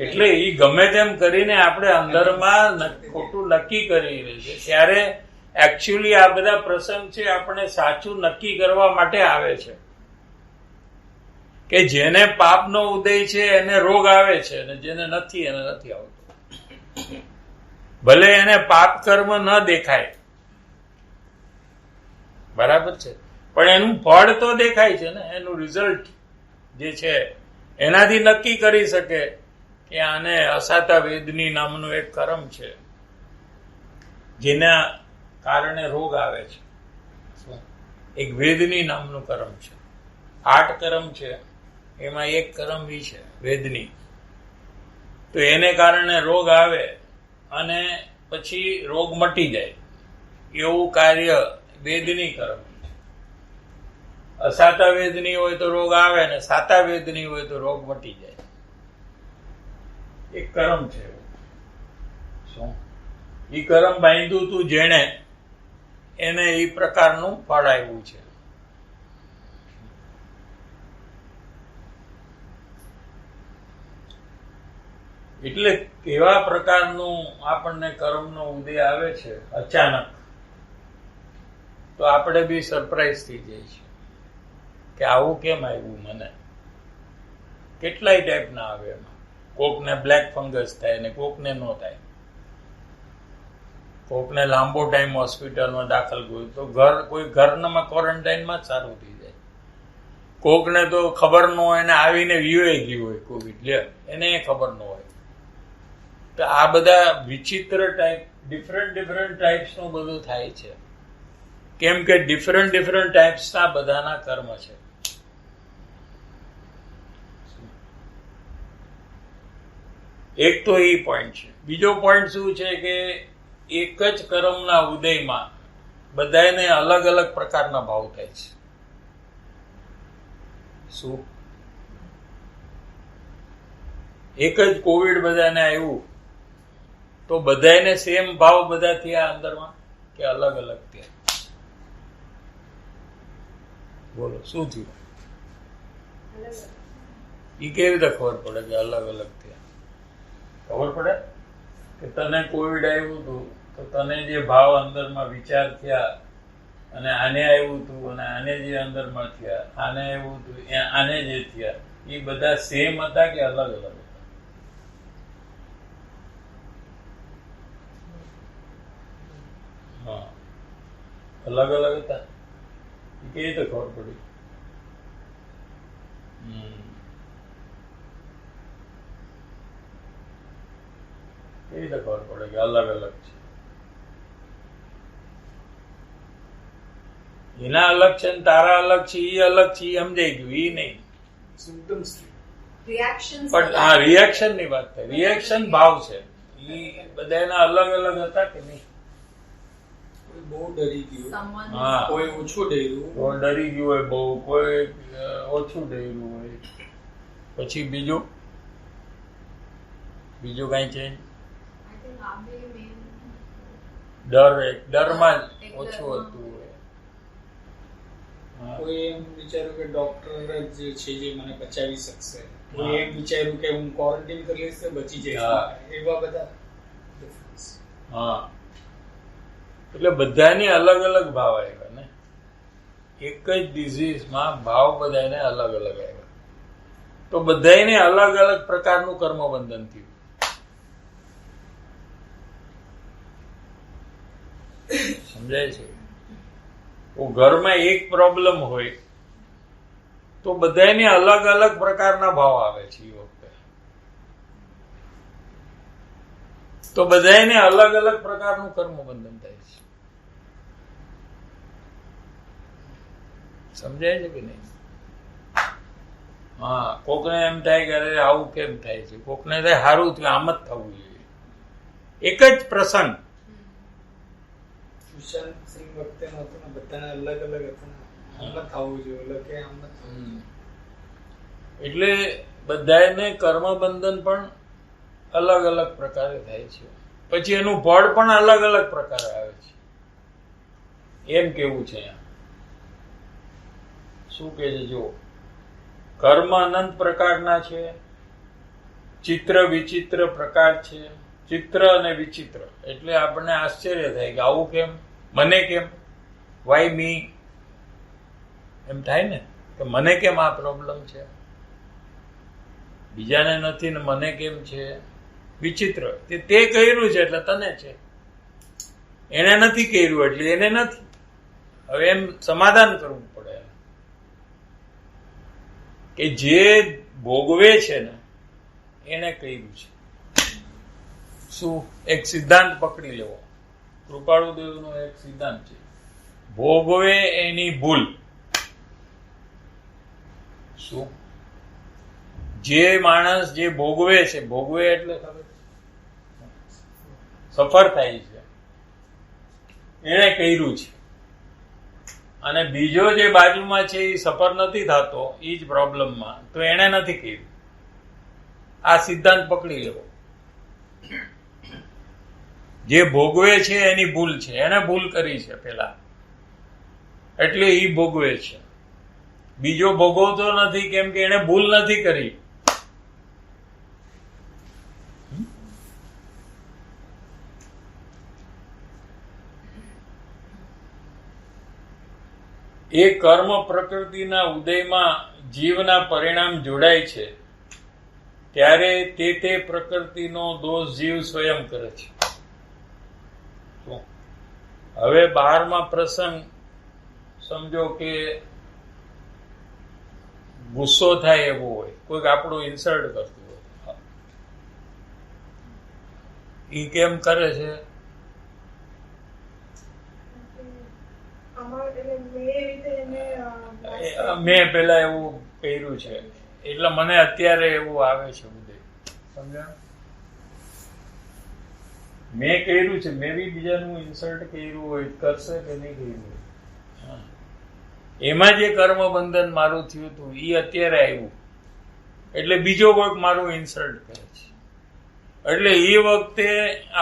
એટલે એ ગમે તેમ કરીને આપણે અંદરમાં ખોટું નક્કી કરી રહી છે. ત્યારે એકચ્યુઅલી આ બધા પ્રસંગ છે આપણે સાચું નક્કી કરવા માટે આવે છે કે જેને પાપનો ઉદય છે એને રોગ આવે છે અને જેને નથી એને નથી આવતો. ભલે એને પાપ કર્મ ન દેખાય, બરાબર છે, પણ એનું ફળ તો દેખાય છે ને, એનું રિઝલ્ટ જે છે એનાથી નક્કી કરી શકે કે આને અસાતા વેદની નામનું એક કર્મ છે જેના કારણે રોગ આવે છે. એક વેદની નામનું કર્મ છે. 8 કર્મ છે, એમાં એક કર્મ ઈ છે વેદની. તો એને કારણે રોગ આવે અને પછી રોગ મટી જાય એવું કાર્ય વેદની કર્મ. અસાતા વેદની હોય તો રોગ આવે ને સાતા વેદની હોય તો રોગ મટી જાય. એક કર્મ છે. શું ઈ કર્મ બાંધ્યું તું જેણે એને એ પ્રકારનું ફળ આવ્યું છે. એટલે કેવા પ્રકારનું આપણને કર્મનો ઉદય આવે છે અચાનક, તો આપણે બી સરપ્રાઈઝ થઈ જાય છે કે આવું કેમ આવ્યું મને. કેટલાય ટાઈપના આવે એમાં. કોકને બ્લેક ફંગસ થાય ને કોકને ન થાય. કોકને લાંબો ટાઈમ હોસ્પિટલમાં દાખલ ગયું તો કોઈ ઘરમાં ક્વોરન્ટાઇનમાં જ સારું થઈ જાય. કોકને તો ખબર ન હોય ને આવીને વ્યુએ ગયું હોય કોવિડ, એને ખબર ન હોય. તો આ બધા વિચિત્ર ટાઈપ, ડિફરન્ટ ટાઈપ્સનું બધું થાય છે. કેમ કે ડિફરન્ટ ટાઈપ્સના બધાના કર્મ છે. એક તો એ પોઈન્ટ છે. બીજો પોઈન્ટ શું છે કે એક જ કર્મના ઉદયમાં બધાને અલગ અલગ પ્રકારના ભાવ થાય છે. શું એક જ કોવિડ બધાને આવ્યું તો બધાને સેમ ભાવ બધા થયા અંદરમાં કે અલગ અલગ થયા? બોલો શું થયું? એ કેવી રીતે ખબર પડે કે અલગ અલગ થયા? ખબર પડે કે તને કોવિડ આવ્યું હતું તો તને જે ભાવ અંદરમાં વિચાર થયા અને આને આવ્યું હતું અને આને જે અંદરમાં થયા, આને આવ્યું હતું આને જે થયા, એ બધા સેમ હતા કે અલગ અલગ હતા? હા, અલગ અલગ હતા. એ કેવી રીતે ખબર પડી? કેવી રીતે ખબર પડે કે અલગ અલગ છે? એના અલગ છે ને તારા અલગ છે, એ અલગ છે, એ સમજાઈ ગયું. એ નહીં,
સિમ્ટમ્સ
પણ હા રિએક્શન ની વાત થાય. રિએક્શન ભાવ છે. એ બધાના અલગ અલગ હતા કે નહીં?
કોઈ બહુ ડરી ગયું,
હા,
કોઈ ઓછું ડર્યું,
કોઈ ડરી ગયું હોય બહુ, કોઈ ઓછું ડર્યું હોય. પછી બીજું કઈ ચેન્જ? ડરમાં જ ઓછું હતું.
કોઈ એમ વિચાર્યું કે ડોક્ટર જ છે જે મને બચાવી શકશે, કોઈ એમ વિચાર્યું કે હું ક્વોરન્ટાઇન કરી લઈશ તો બચી જઈશ. એવા બધા ડિફરન્સ.
હા, એટલે બધાની અલગ અલગ ભાવ આવ્યા ને. એક જ ડિઝીઝમાં ભાવ બધાને અલગ અલગ આવ્યા. તો બધાને અલગ અલગ પ્રકારનું કર્મબંધન થયું. સમજાય છે? ઘરમાં એક પ્રોબ્લેમ હોય તો બધાને અલગ અલગ પ્રકારના ભાવ આવે છે. એ વખતે તો બધાને અલગ અલગ પ્રકારનું કર્મબંધન થાય છે. સમજાય છે કે નહીં? હા, કોકને એમ થાય કે અરે આવું કેમ થાય છે, કોકને થાય સારું થયું, આમ જ થવું જોઈએ. એક જ પ્રસંગ.
સુશાંત સિંહ વખતે નહોતું ને, બધાને અલગ અલગ હતા. આમ જ થવું જોઈએ કે આમ જ થવું.
એટલે બધાને કર્મબંધન પણ અલગ અલગ પ્રકારે થાય છે. પછી એનું ફળ પણ અલગ અલગ પ્રકારે આવે છે. એમ કેવું છે શું કહે છે જો, કર્મ અનંત પ્રકારના છે, ચિત્ર વિચિત્ર પ્રકાર છે. ચિત્ર અને વિચિત્ર એટલે આપણને આશ્ચર્ય થાય કે આવું કેમ, મને કેમ, વાય મી, એમ થાય ને કે મને કેમ આ પ્રોબ્લેમ છે, બીજાને નથી ને મને કેમ છે. વિચિત્ર તે કર્યું છે એટલે તને છે, એને નથી કર્યું એટલે એને નથી. હવે એમ સમાધાન કરવું પડે કે જે ભોગવે છે ને એને કર્યું છે. શું? એક સિદ્ધાંત પકડી લેવો. કૃપાળુદેવનો એક સિદ્ધાંત છે, ભોગવે એની ભૂલ. શું? જે માણસ જે ભોગવે છે, ભોગવે એટલે ખબર સફર થાય છે, એને કર્યું છે. અને બીજો જે બાજુમાં છે એ સફર નથી થતો, એ જ પ્રોબ્લેમમાં, તો એને નથી કર્યું. આ સિદ્ધાંત પકડી લેવો. જે ભોગવે છે એની ભૂલ છે, એને ભૂલ કરી છે પેલા, એટલે એ ભોગવે છે. બીજો ભોગવતો નથી કેમ કે એને ભૂલ નથી કરી. એ કર્મ પ્રકૃતિના ઉદયમાં જીવના પરિણામ જોડાય છે ત્યારે તે પ્રકૃતિનો દોષ જીવ સ્વયં કરે છે. હવે 12મા પ્રસંગ સમજો કે ગુસ્સો થાય એવો હોય, કોઈક આપણું ઇન્સલ્ટ કરતું હોય, ઈ કેમ કરે છે? મેં પેલા એવું કર્યું છે એટલે મને અત્યારે એવું આવે છે ઉદય. સમજ્યા? મેં કર્યું છે, મેં બી બીજાનું ઇન્સલ્ટ કર્યું હોય, કરશે કે નહીં કર્યું હોય, એમાં જે કર્મ બંધન મારું થયું હતું એ અત્યારે આવ્યું એટલે બીજો કોઈક મારું ઇન્સલ્ટ કરે છે. એટલે એ વખતે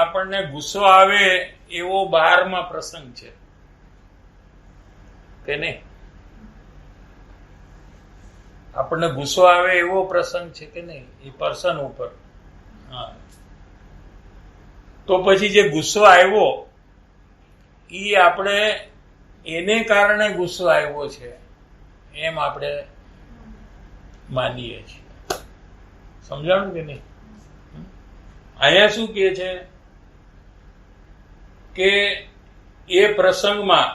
આપણને ગુસ્સો આવે એવો 12મા પ્રસંગ છે કે નહીં? આપણને ગુસ્સો આવે એવો પ્રસંગ છે કે નહીં એ પર્સન ઉપર? હા. તો પછી જે ગુસ્સો આવ્યો એ આપણે એને કારણે ગુસ્સો આવ્યો છે એમ આપણે માનીએ છીએ. સમજાણું કે નહીં? અહીંયા શું કહે છે કે એ પ્રસંગમાં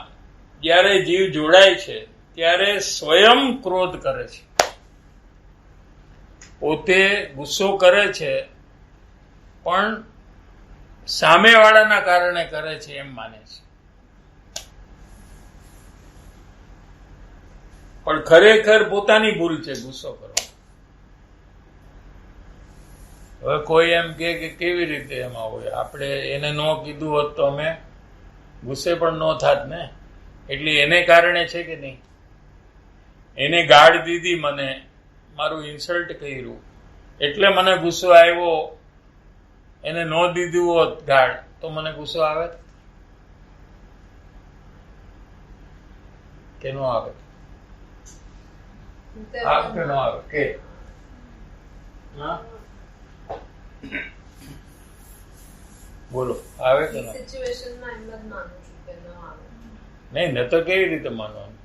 જ્યારે જીવ જોડાય છે ત્યારે સ્વયં ક્રોધ કરે છે, પોતે ગુસ્સો કરે છે પણ સામેવાળાના કારણે કરે છે એમ માને છે. પણ ખરેખર પોતાની ભૂલ છે ગુસ્સો કરવો. હવે કોઈ એમ કે કેવી રીતે એમાં હોય, આપણે એને ન કીધું હોત તો અમે ગુસ્સે પણ ન થાત ને, એટલે એને કારણે છે કે નહીં? એને ગાળ દીધી, મને મારું ઇન્સલ્ટ કર્યું એટલે મને ગુસ્સો આવ્યો. એને ન દીધું હોત ગાળ તો મને ગુસ્સો આવે કે ન આવે? આવે કે ન આવે? કે બોલો, આવે કે ના?
સિચ્યુએશનમાં એમ જ માનું છું કે ન આવે.
નહીં, નતર કેવી રીતે માનવાનું?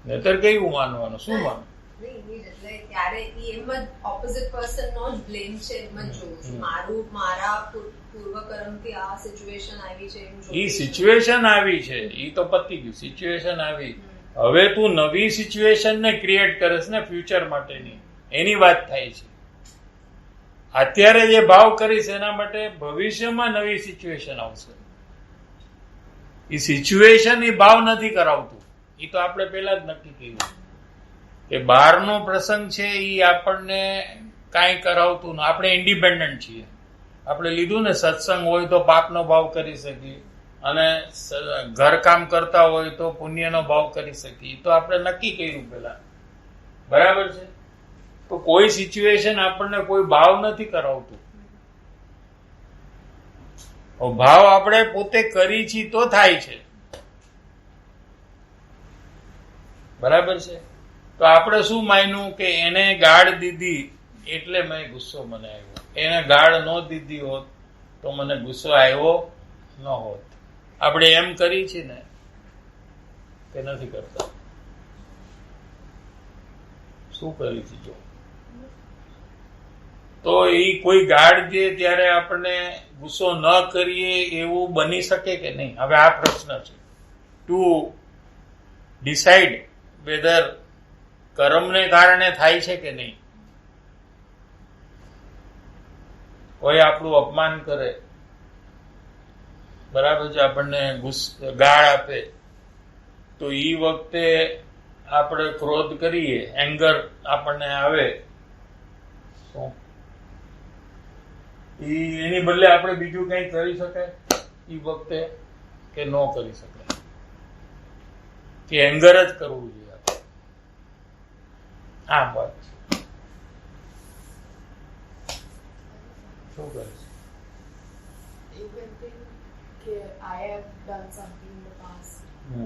નતર કેવું માનવાનું? શું માનવું?
એટલે ત્યારે એમ જ ઓપોઝિટ પર્સન નો જ બ્લેમ છે એમ જ જોઉં છું. મારા પૂર્વકર્મથી આ સિચ્યુએશન આવી છે એમ જોઉં.
ઈ સિચ્યુએશન આવી છે, ઈ તો પતી ગયું. સિચ્યુએશન આવી, હવે તું નવી સિચ્યુએશન ને ક્રિએટ કરીશ ને ફ્યુચર માટેની, એની વાત થાય છે. અત્યારે જે ભાવ કરીશ એના માટે ભવિષ્યમાં નવી સિચ્યુએશન આવશે. એ સિચ્યુએશન એ ભાવ નથી કરાવતું, એ તો આપણે પેલા જ નક્કી કર્યું કે 12નો પ્રસંગ છે એ આપણને કાંઈ કરાવતું ન. આપણે ઇન્ડિપેન્ડન્ટ છીએ. આપણે લીધું ને સત્સંગ હોય તો પાપનો ભાવ કરી શકીએ અને ઘરકામ કરતા હોય તો પુણ્યનો ભાવ કરી શકીએ. તો આપણે નક્કી કર્યું પેલા, બરાબર છે? તો કોઈ સિચ્યુએશન આપણને કોઈ ભાવ નથી કરાવતું. ભાવ આપણે પોતે કરી છીએ તો થાય છે. બરાબર છે? તો આપણે શું માન્યું કે એને ગાળ દીધી એટલે મેં ગુસ્સો મને આવ્યો. એને ગાળ ન દીધી હોત તો મને ગુસ્સો આવ્યો ન હોત. આપણે એમ કરી છે ને કે નથી કરતા? શું કરી છે જો? તો એ કોઈ ગાળ દે ત્યારે આપણે ગુસ્સો ન કરીએ એવું બની શકે કે નહીં? હવે આ પ્રશ્ન છે. ટુ ડિસાઇડ વેધર કર્મને કારણે થાય છે કે નહીં. કોઈ આપણું અપમાન કરે, બરાબર છે, આપણને ગાળ આપે, તો એ વખતે આપણે ક્રોધ કરીએ, એંગર આપણને આવે, એની બદલે આપણે બીજું કંઈ કરી શકાય એ વખતે કે ન કરી શકાય? કે એંગર જ કરવું જોઈએ આપણે? આ વાત છે. શું કરે છે?
You can think that I have done something in the past.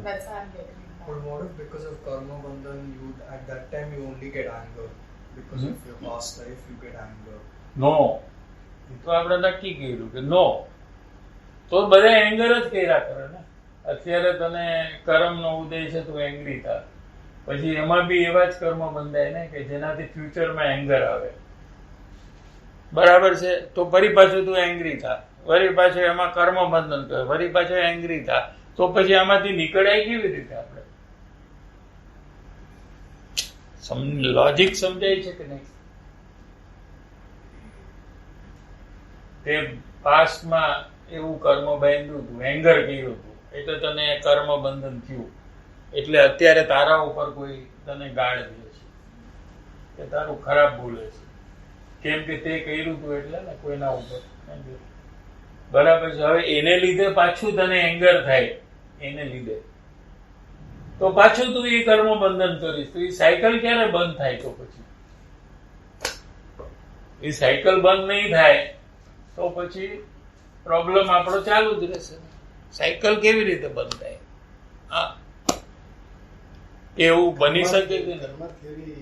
That's why I'm getting it
But
back.
what if because of karma bandhan, you at that time you only get anger because of your past life, you get anger.
નો, એ તો આપણે નક્કી કર્યું કે નો, તો બધા anger જ કર્યા કરે ને. અત્યારે તને કર્મનો ઉદય છે, તું એંગ્રી થા, પછી એમાં બી એવા જ કર્મ બંધાય ને કે જેનાથી ફ્યુચરમાં એંગર આવે, બરાબર છે? તો ફરી પાછું તું એંગ્રી થા, ફરી પાછું એમાં કર્મ બંધન કર, ફરી પાછું એંગ્રી થા, તો પછી આમાંથી નીકળાય કેવી રીતે? આપણે લોજિક સમજાય છે કે નહીં? તે પાસ્ટમાં એવું કર્મ બાંધ્યું હતું, એંગર કર્યું હતું, એટલે તને કર્મ બંધન થયું. એટલે અત્યારે તારા ઉપર કોઈ તને ગાળ દે છે કે તારું ખરાબ બોલે છે, કેમ કે તે કર્યું હતું એટલે ને કોઈના ઉપર, બરાબર છે? હવે એને લીધે પાછું તને એંગર થાય, એને લીધે તો પાછું તું એ કર્મ બંધન કરીશ, તો એ સાયકલ ક્યારે બંધ થાય? તો પછી એ સાયકલ બંધ નહીં થાય તો પછી પ્રોબ્લેમ આપણો ચાલુ જ રહેશે. સાયકલ કેવી રીતે બંધ થાય? હા, એવું બની શકે કે નહીં?
Karma theory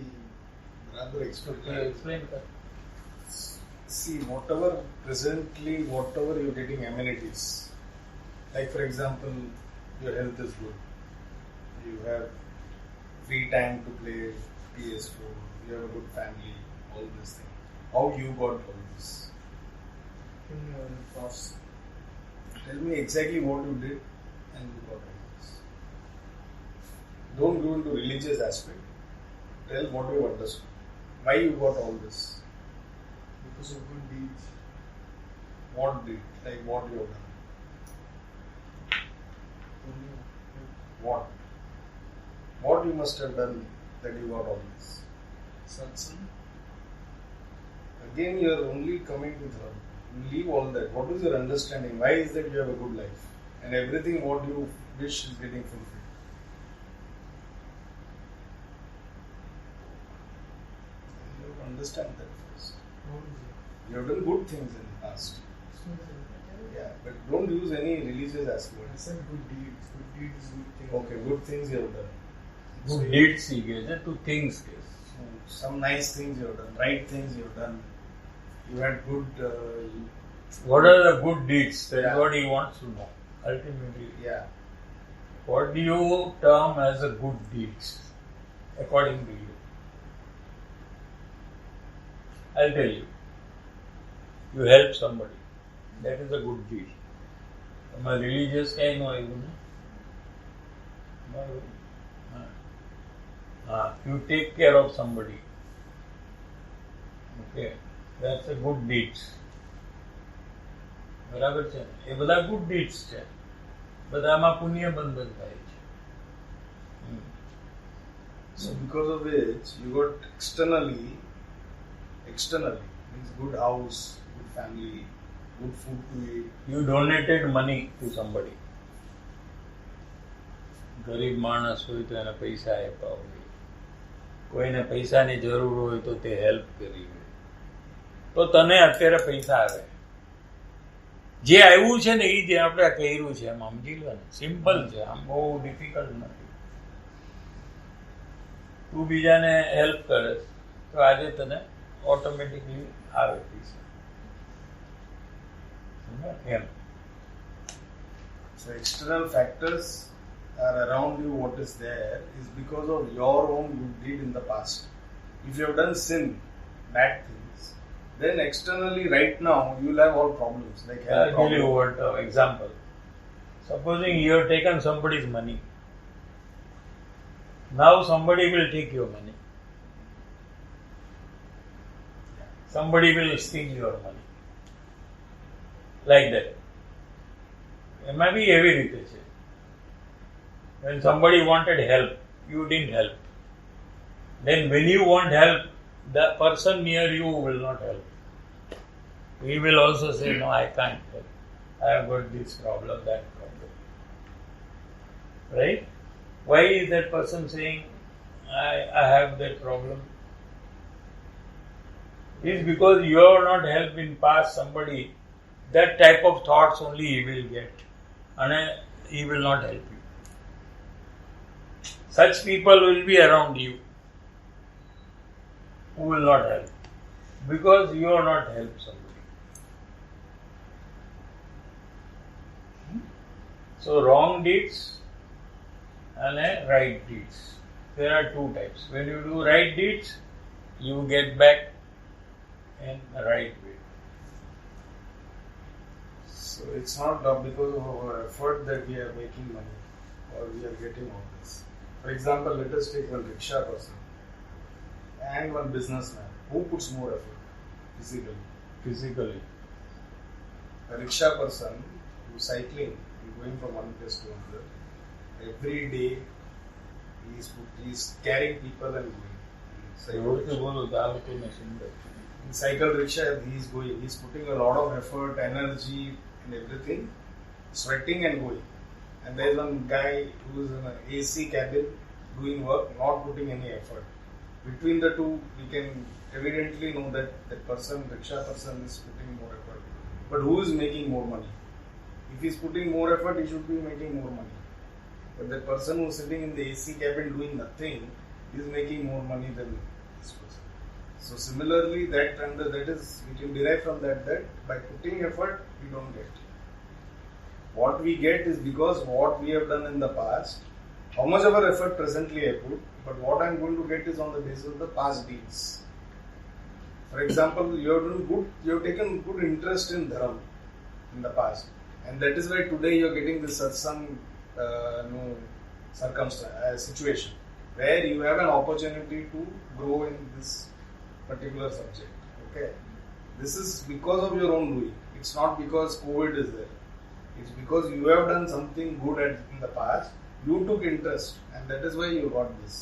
rather
એક્સપ્લેન કર.
See, whatever you're getting amenities, like for example, your health is good, you have free time to play PS4, you have a good family, all these things. How you got all this? In your past, tell me exactly what you did and you got all this. Don't go into religious aspect. Tell what you understood. Why you got all this? Because of good deeds. What did? Like what you have done? What? What you must have done that you got all this? Satsang. Again, you are only coming to dharma. You leave all that. What is your understanding? Why is that you have a good life? And everything what you wish is getting fulfilled. You have to understand that first. You have done good things in the past. Yeah, but don't use any religious aspect. I said good deeds. Good deeds is good things. Okay, good things you have done.
Good deeds he gives, to things gives.
Some nice things you have done, right things you have done. You had good.
What are the good deeds? That's
Yeah.
what he wants to know. Ultimately,
Yeah.
what do you term as a good deeds, according to you? I'll tell you. You help somebody. That is a good deed. Am I religious? I know you. You take care of somebody. Okay. That's a good deeds. બરાબર છે ને? એ બધા good deeds છે, બધામાં પુણ્ય બંધન થાય છે.
So because of which you got externally means good house, good family, good food to eat.
You donated money to somebody. ગરીબ માણસ હોય તો એને પૈસા આપ્યા હોય, કોઈને પૈસાની જરૂર હોય તો તે હેલ્પ કરી હોય, તો તને અત્યારે પૈસા આવે. જે આવ્યું છે ને એ જે આપણે કર્યું છે એમ સમજી લો ને. સિમ્પલ છે, આમ બહુ ડિફિકલ્ટ નથી. તું બીજાને હેલ્પ કરે તો આજે તને ઓટોમેટિકલી આવે પૈસા. એમ.
So external factors are around you. What is there is because of your own good deed in the past. If you have done sin, bad things, then externally right now you will have all problems like
I'll
health
give you
problems.
one example. Supposing you have taken somebody's money. Now somebody will take your money. Somebody will steal your money. Like that. એમાં બી એવી રીતે છે. When somebody wanted help, you didn't help. Then when you want help, the person near you will not help. He will also say, no, I can't help. I have got this problem, that problem. Right? Why is that person saying, I have that problem? It's because you have not helped in past somebody. That type of thoughts only he will get. And he will not help you. Such people will be around you who will not help. Because you have not helped somebody. So wrong deeds and right deeds. There are two types. When you do right deeds, you get back in the right way.
So it's not because of our effort that we are making money or we are getting all this. For example, let us take one rickshaw person and one businessman. Who puts more effort physically?
Physically.
A rickshaw person who is cycling, going from one place to another, every day he is carrying people and going. In cycle rickshaw, he is going. He is putting a lot of effort, energy, and everything, sweating and going. And there is one guy who is in an AC cabin doing work, not putting any effort. Between the two, we can evidently know that that person, rickshaw person, is putting more effort. But who is making more money? If he is putting more effort, he should be making more money. But the person who is sitting in the AC cabin doing nothing is making more money than this person. So similarly, that is we can derive from that by putting effort, we don't get. What we get is because what we have done in the past, how much of our effort presently I put, but what I am going to get is on the basis of the past deeds. For example, you have taken good interest in Dharam in the past, and that is why today you are getting this satsang situation where you have an opportunity to grow in this particular subject. Okay, this is because of your own doing. It's not because COVID is there. It's because you have done something good in the past. You took interest, and that is why you got this.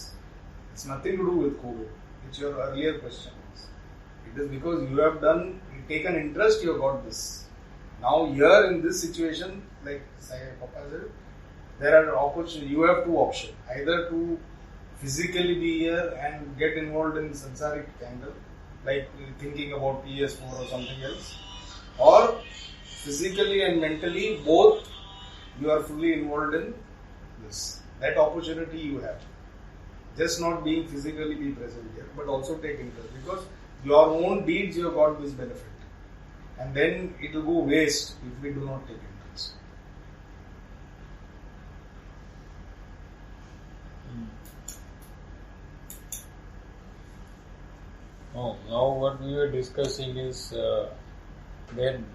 It's nothing to do with COVID. It's your earlier question. It is because you have taken interest. You have got this. Now here in this situation, like Papa said, there are opportunities. You have two options: either to physically be here and get involved in samsaric angle, like thinking about PS4 or something else, or physically and mentally both you are fully involved in this. That opportunity you have. Just not being physically be present here, but also take interest, because your own deeds you have got this benefit, and then it will go waste if we do not take interest.
Oh, now what we were discussing is when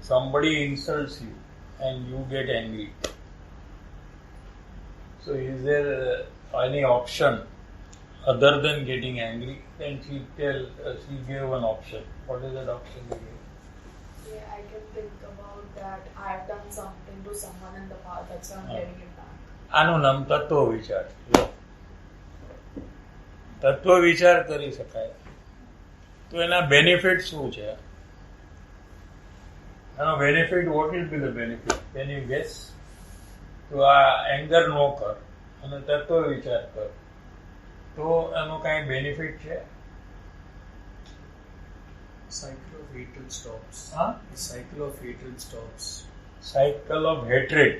somebody insults you and you get angry. So is there any option other than getting angry? Then she gave an option. What is that option you gave?
Yeah, I can think about that. I've done something to someone in the past, that's why I'm getting it back.
આનું નામ તત્વ વિચાર. તત્વ વિચાર કરી શકાય. તો એના બેનિફિટ શું છે? એનો benefit, what will be the benefit? Can you gas? તો આ એંગર નો કર અને તત્વ વિચાર કર, તો એનો કાંઈ બેનિફિટ છે?
Cycle of hatred stops.
Huh?
The cycle of hatred stops.
Cycle of hatred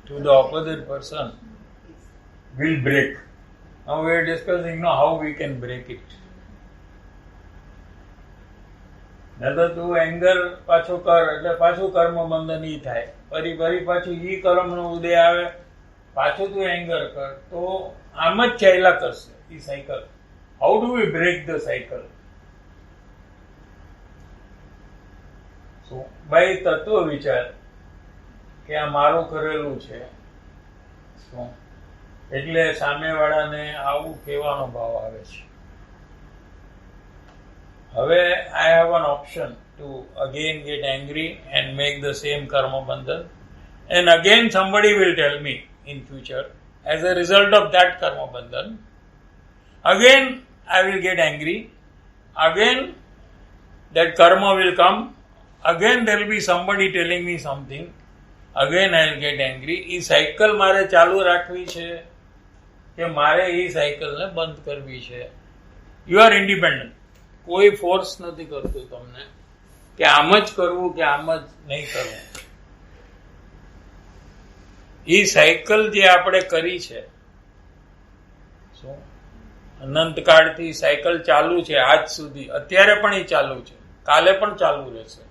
to the opposite person will break. Now we are discussing how we can break it. નતર તું એંગર પાછું કર એટલે પાછું કર્મ બંધન ઈ થાય, ફરી પાછું ઈ કર્મનો ઉદય આવે, પાછું તું એંગર કર, તો આમ જ ચાલ્યા કરશે ઈ cycle. How do we break the cycle? ભાઈ તત્વ વિચાર કે આ મારું કરેલું છે, શું એટલે સામેવાળાને આવું કહેવાનો ભાવ આવે છે. હવે I have an option to again get angry and make the same karma bandhan, and again somebody will tell me in future as a result of that karma bandhan, again I will get angry, again that karma will come, again there will be somebody telling me something, again I will get angry. A cycle મારે ચાલુ રાખવી છે કે મારે એ સાયકલને બંધ કરવી છે? You are independent. કોઈ ફોર્સ નથી કરતું તમને કે આમ જ કરવું કે આમ જ નહીં કરવું. એ સાયકલ જે આપણે કરી છે, શું અનંતકાળથી સાયકલ ચાલુ છે આજ સુધી, અત્યારે પણ એ ચાલુ છે, કાલે પણ ચાલુ રહેશે,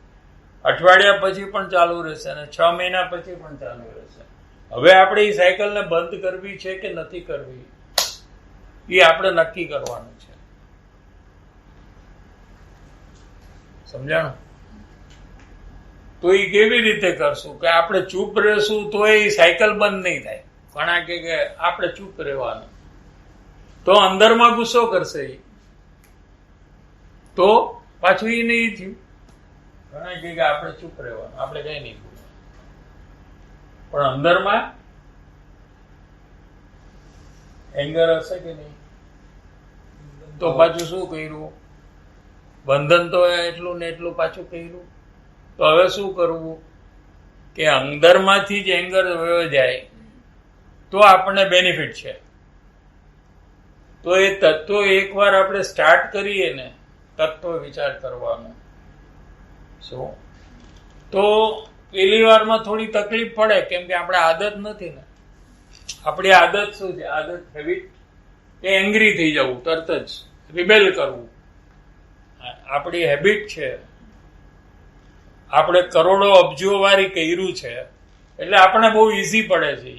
અઠવાડિયા પછી પણ ચાલુ રહેશે અને 6 મહિના પછી પણ ચાલુ રહેશે. હવે આપણે એ સાયકલને બંધ કરવી છે કે નથી કરવી, એ આપણે નક્કી કરવાનું છે. સમજાણું? તો એ કેવી રીતે કરશું કે આપણે ચૂપ રહેશું તો એ સાયકલ બંધ નહીં થાય. ઘણા કે આપણે ચૂપ રહેવાનું, તો અંદરમાં ગુસ્સો કરશે એ, તો પાછું એ નહીં થયું. ઘણા કે આપણે ચૂપ રહેવાનું, આપણે કઈ નહીં બોલવાનું, પણ અંદરમાં એંગર હશે કે નહીં? તો પાછું શું કર્યું? બંધન તો એટલું ને એટલું પાછું કર્યું. તો હવે શું કરવું કે અંદરમાંથી જ એંગર વયો જાય તો આપણને બેનિફિટ છે. તો એ તત્વો એકવાર આપણે સ્ટાર્ટ કરીએ ને તત્વ વિચાર કરવાનો, શું તો પેલી વારમાં થોડી તકલીફ પડે, કેમ કે આપણે આદત નથી ને. આપણી આદત શું છે? આદત હેબિટ કે એંગ્રી થઈ જવું, તરત જ રિબેલ કરવું. આપણી હેબિટ છે. આપણે કરોડો અબજો વારી કર્યું છે એટલે આપણે બહુ ઈઝી પડે છે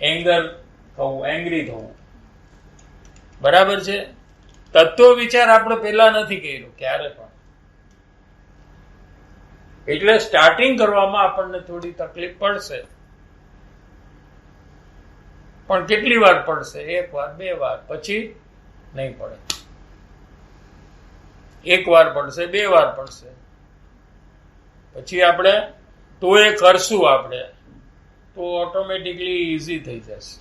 એંગર થવું, એંગ્રી થવું. બરાબર છે? તત્વ વિચાર આપણે પેલા નથી કર્યો ક્યારે પણ, એટલે સ્ટાર્ટિંગ કરવામાં આપણને થોડી તકલીફ પડશે. પણ કેટલી વાર પડશે? 1 વાર 2 વાર, પછી નહીં પડે. 1 વાર પડશે, 2 વાર પડશે, પછી આપણે તો એ કરશું આપણે તો ઓટોમેટિકલી ઈઝી થઈ જશે.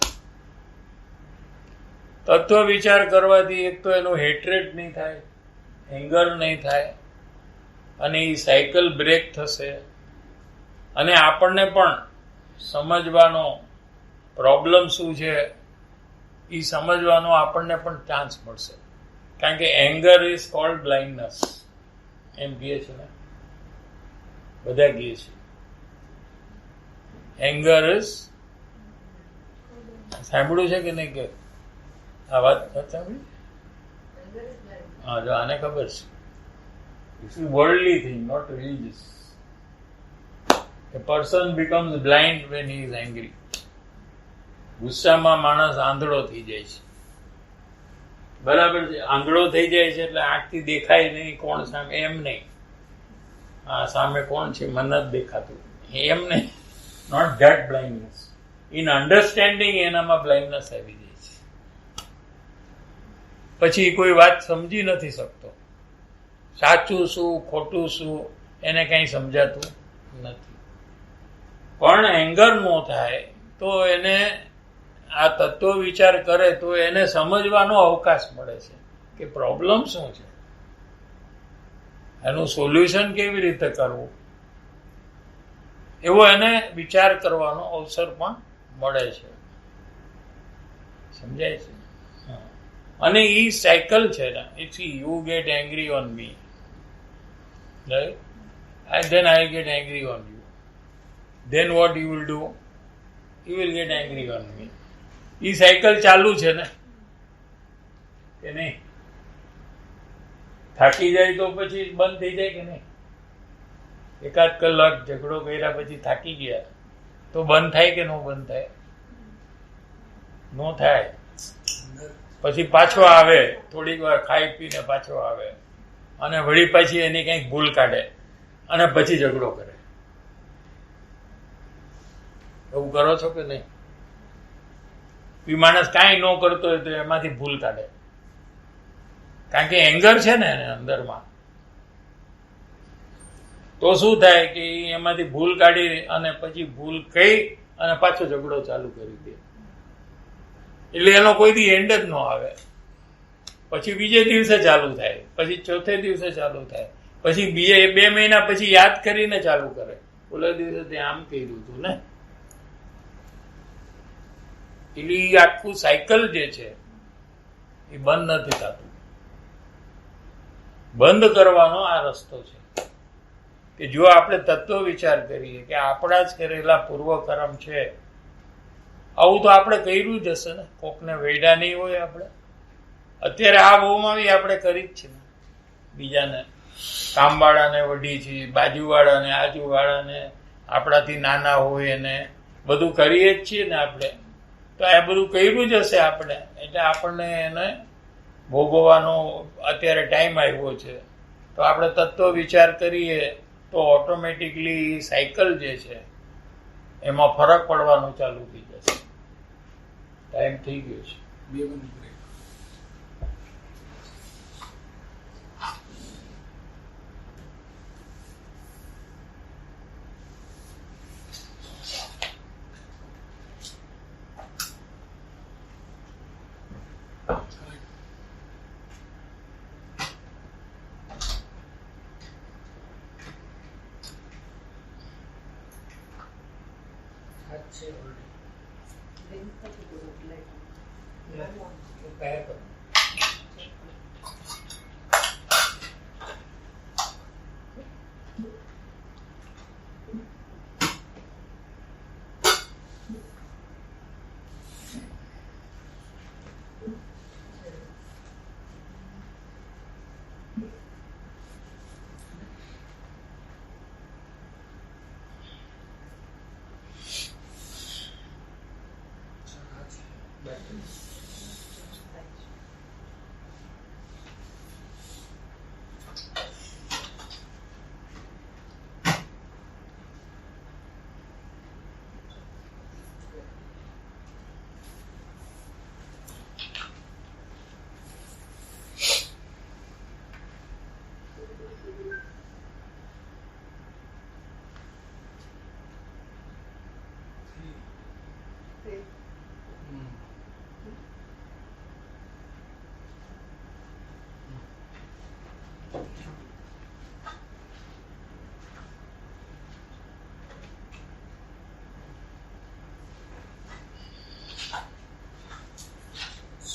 તત્વ વિચાર કરવાથી એક તો એનું હેટ્રેડ નહીં થાય, એંગર નહીં થાય, અને એ સાયકલ બ્રેક થશે. અને આપણને પણ સમજવાનો પ્રોબ્લેમ શું છે એ સમજવાનો આપણને પણ ચાન્સ મળશે. કારણ કે એંગર ઇઝ કોલ્ડ બ્લાઇન્ડનેસ, એમ કહે છે ને બધા કહે છે. એંગર ઇઝ, સાંભળ્યું છે કે નહીં? કે આ વાત સાંભળી? હા, જો આને ખબર છે. This is worldly thing, not religious. A person becomes blind when he is angry. ગુસ્સામાં માણસ આંધળો થઈ જાય છે. બરાબર છે? આંધળો થઈ જાય છે એટલે આંખથી દેખાય નહીં કોણ સામે, એમ નહીં. આ સામે કોણ છે મને નથી દેખાતું, એમ નહીં. Not that blindness. In understanding એનામાં બ્લાઇન્ડનેસ આવી જાય છે. પછી કોઈ વાત સમજી નથી શકતો. સાચું શું ખોટું શું એને કઈ સમજાતું નથી. પણ એંગર નો થાય તો એને આ તત્વ વિચાર કરે તો એને સમજવાનો અવકાશ મળે છે કે પ્રોબ્લેમ શું છે, એનું સોલ્યુશન કેવી રીતે કરવું, એવો એને વિચાર કરવાનો અવસર પણ મળે છે. સમજાય છે? અને એ સાયકલ છે ને, it's you get angry on me, right? And then I get angry on you. Then what you will do? You will get angry on me. A cycle ચાલુ છે ને કે નહીં? થાકી જાય તો પછી બંધ થઈ જાય કે નહીં? એકાદ કલાક ઝઘડો કર્યા પછી થાકી ગયા તો બંધ થાય કે ન બંધ થાય? ન થાય. પછી પાછો આવે, થોડીક વાર ખાઈ પીને પાછો આવે અને વળી પાછી એની કંઈક ભૂલ કાઢે અને પછી ઝઘડો કરે. એવું કરો છો કે નહીં? એ માણસ કાંઈ ન કરતો હોય તો એમાંથી ભૂલ કાઢે, કારણ કે એંગર છે ને અંદરમાં. તો શું થાય કે એમાંથી ભૂલ કાઢી અને પછી ભૂલ કહી અને પાછો ઝઘડો ચાલુ કરી દે. એટલે એનો કોઈ દી એન્ડ જ ન આવે. પછી બીજે દિવસે ચાલુ થાય, પછી ચોથે દિવસે ચાલુ થાય, પછી બીજે 2 મહિના પછી યાદ કરીને ચાલુ કરે, ઓલા દિવસે તે આમ કર્યું હતું ને. એટલે આખું સાયકલ જે છે એ બંધ નથી થતું. બંધ કરવાનો આ રસ્તો છે કે જો આપણે તત્વ વિચાર કરીએ કે આપણા જ કરેલા પૂર્વકર્મ છે, આવું તો આપણે કર્યું જ હશે ને. કોકને વેડા નહીં હોય આપણે. અત્યારે આ બહુમાં બી આપણે કરી જ છે ને. બીજાને, કામવાળાને વઢી છીએ, બાજુવાળાને, આજુવાળાને, આપણાથી નાના હોય એને બધું કરીએ જ છીએ ને આપણે. તો આ બધું કર્યું જ હશે આપણે, એટલે આપણને એને ભોગવવાનો અત્યારે ટાઈમ આવ્યો છે. તો આપણે તત્વ વિચાર કરીએ તો ઓટોમેટિકલી સાયકલ જે છે એમાં ફરક પડવાનું ચાલુ થઈ જશે. ટાઈમ થઈ ગયો છે.
2 મિનિટ બ્રેક. છે ઓલરેડી તૈયાર કરો.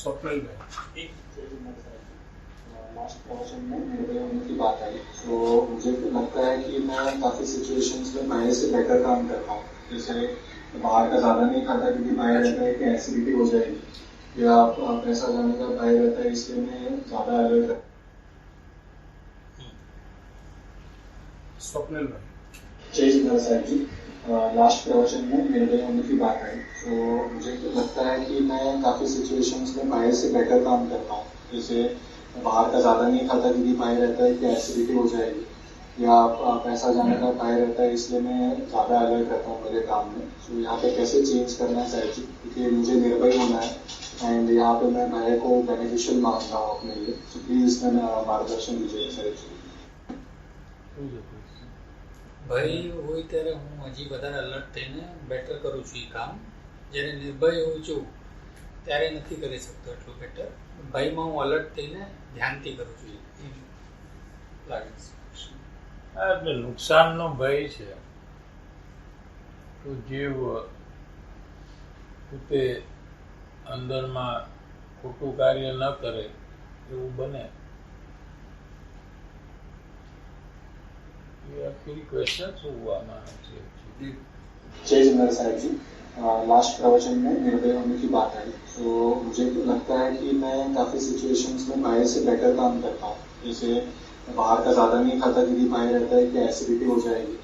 स्वप्निल भाई,
लास्ट प्रवचन में निर्भय होने की बात आई, तो मुझे लगता है कि मैं काफी सिचुएशंस में बाहर से बेटर काम करता हूँ. जैसे बाहर का ज्यादा नहीं खाता क्योंकि बाहर रहता है कि एसिडिटी हो जाएगी, या पैसा जाने का बाहर रहता है इसलिए मैं ज्यादा अलर्ट रहता.
स्वप्निल भाई,
जय जिंदर साहब जी, लास्ट प्रवचन में निर्भय होने की बात आई, तो मुझे लगता है कि मैं काफी सिचुएशंस में बाहर से बेटर काम करता हूँ. जैसे बाहर का ज्यादा नहीं खाता क्योंकि बाहर रहता है कि एसिडिटी हो जाएगी, या पैसा जाने का बाहर रहता है इसलिए मैं ज्यादा अलर्ट रहता हूँ मेरे काम में. तो यहाँ पे कैसे चेंज करना है साहब जी, क्योंकि मुझे निर्भय होना है एंड यहाँ पे मैं बाहर को बेनिफिशियल मानता हूँ अपने लिए. तो प्लीज इसमें मार्गदर्शन दीजिए साहब जी.
ભય હોય ત્યારે હું હજી વધારે અલર્ટ થઈને બેટર કરું છું એ કામ. જ્યારે નિર્ભય હોઉં છું ત્યારે નથી કરી શકતો એટલું બેટર. ભયમાં હું અલર્ટ થઈને ધ્યાનથી કરું છું એ લાગે છે.
એટલે નુકસાનનો ભય છે. તો જીવ પોતે અંદરમાં ખોટું કાર્ય ન કરે એવું બને. ये आपकी क्वेश्चन हुआ ना
जय जिंदर साहब जी, लास्ट प्रवचन में निर्भय होने की बात आई, तो मुझे लगता है कि मैं काफ़ी सिचुएशंस में भाई से बेटर काम करता हूँ। जैसे बाहर का ज़्यादा नहीं खाता क्योंकि भाई रहता है कि एसिडिटी हो जाएगी,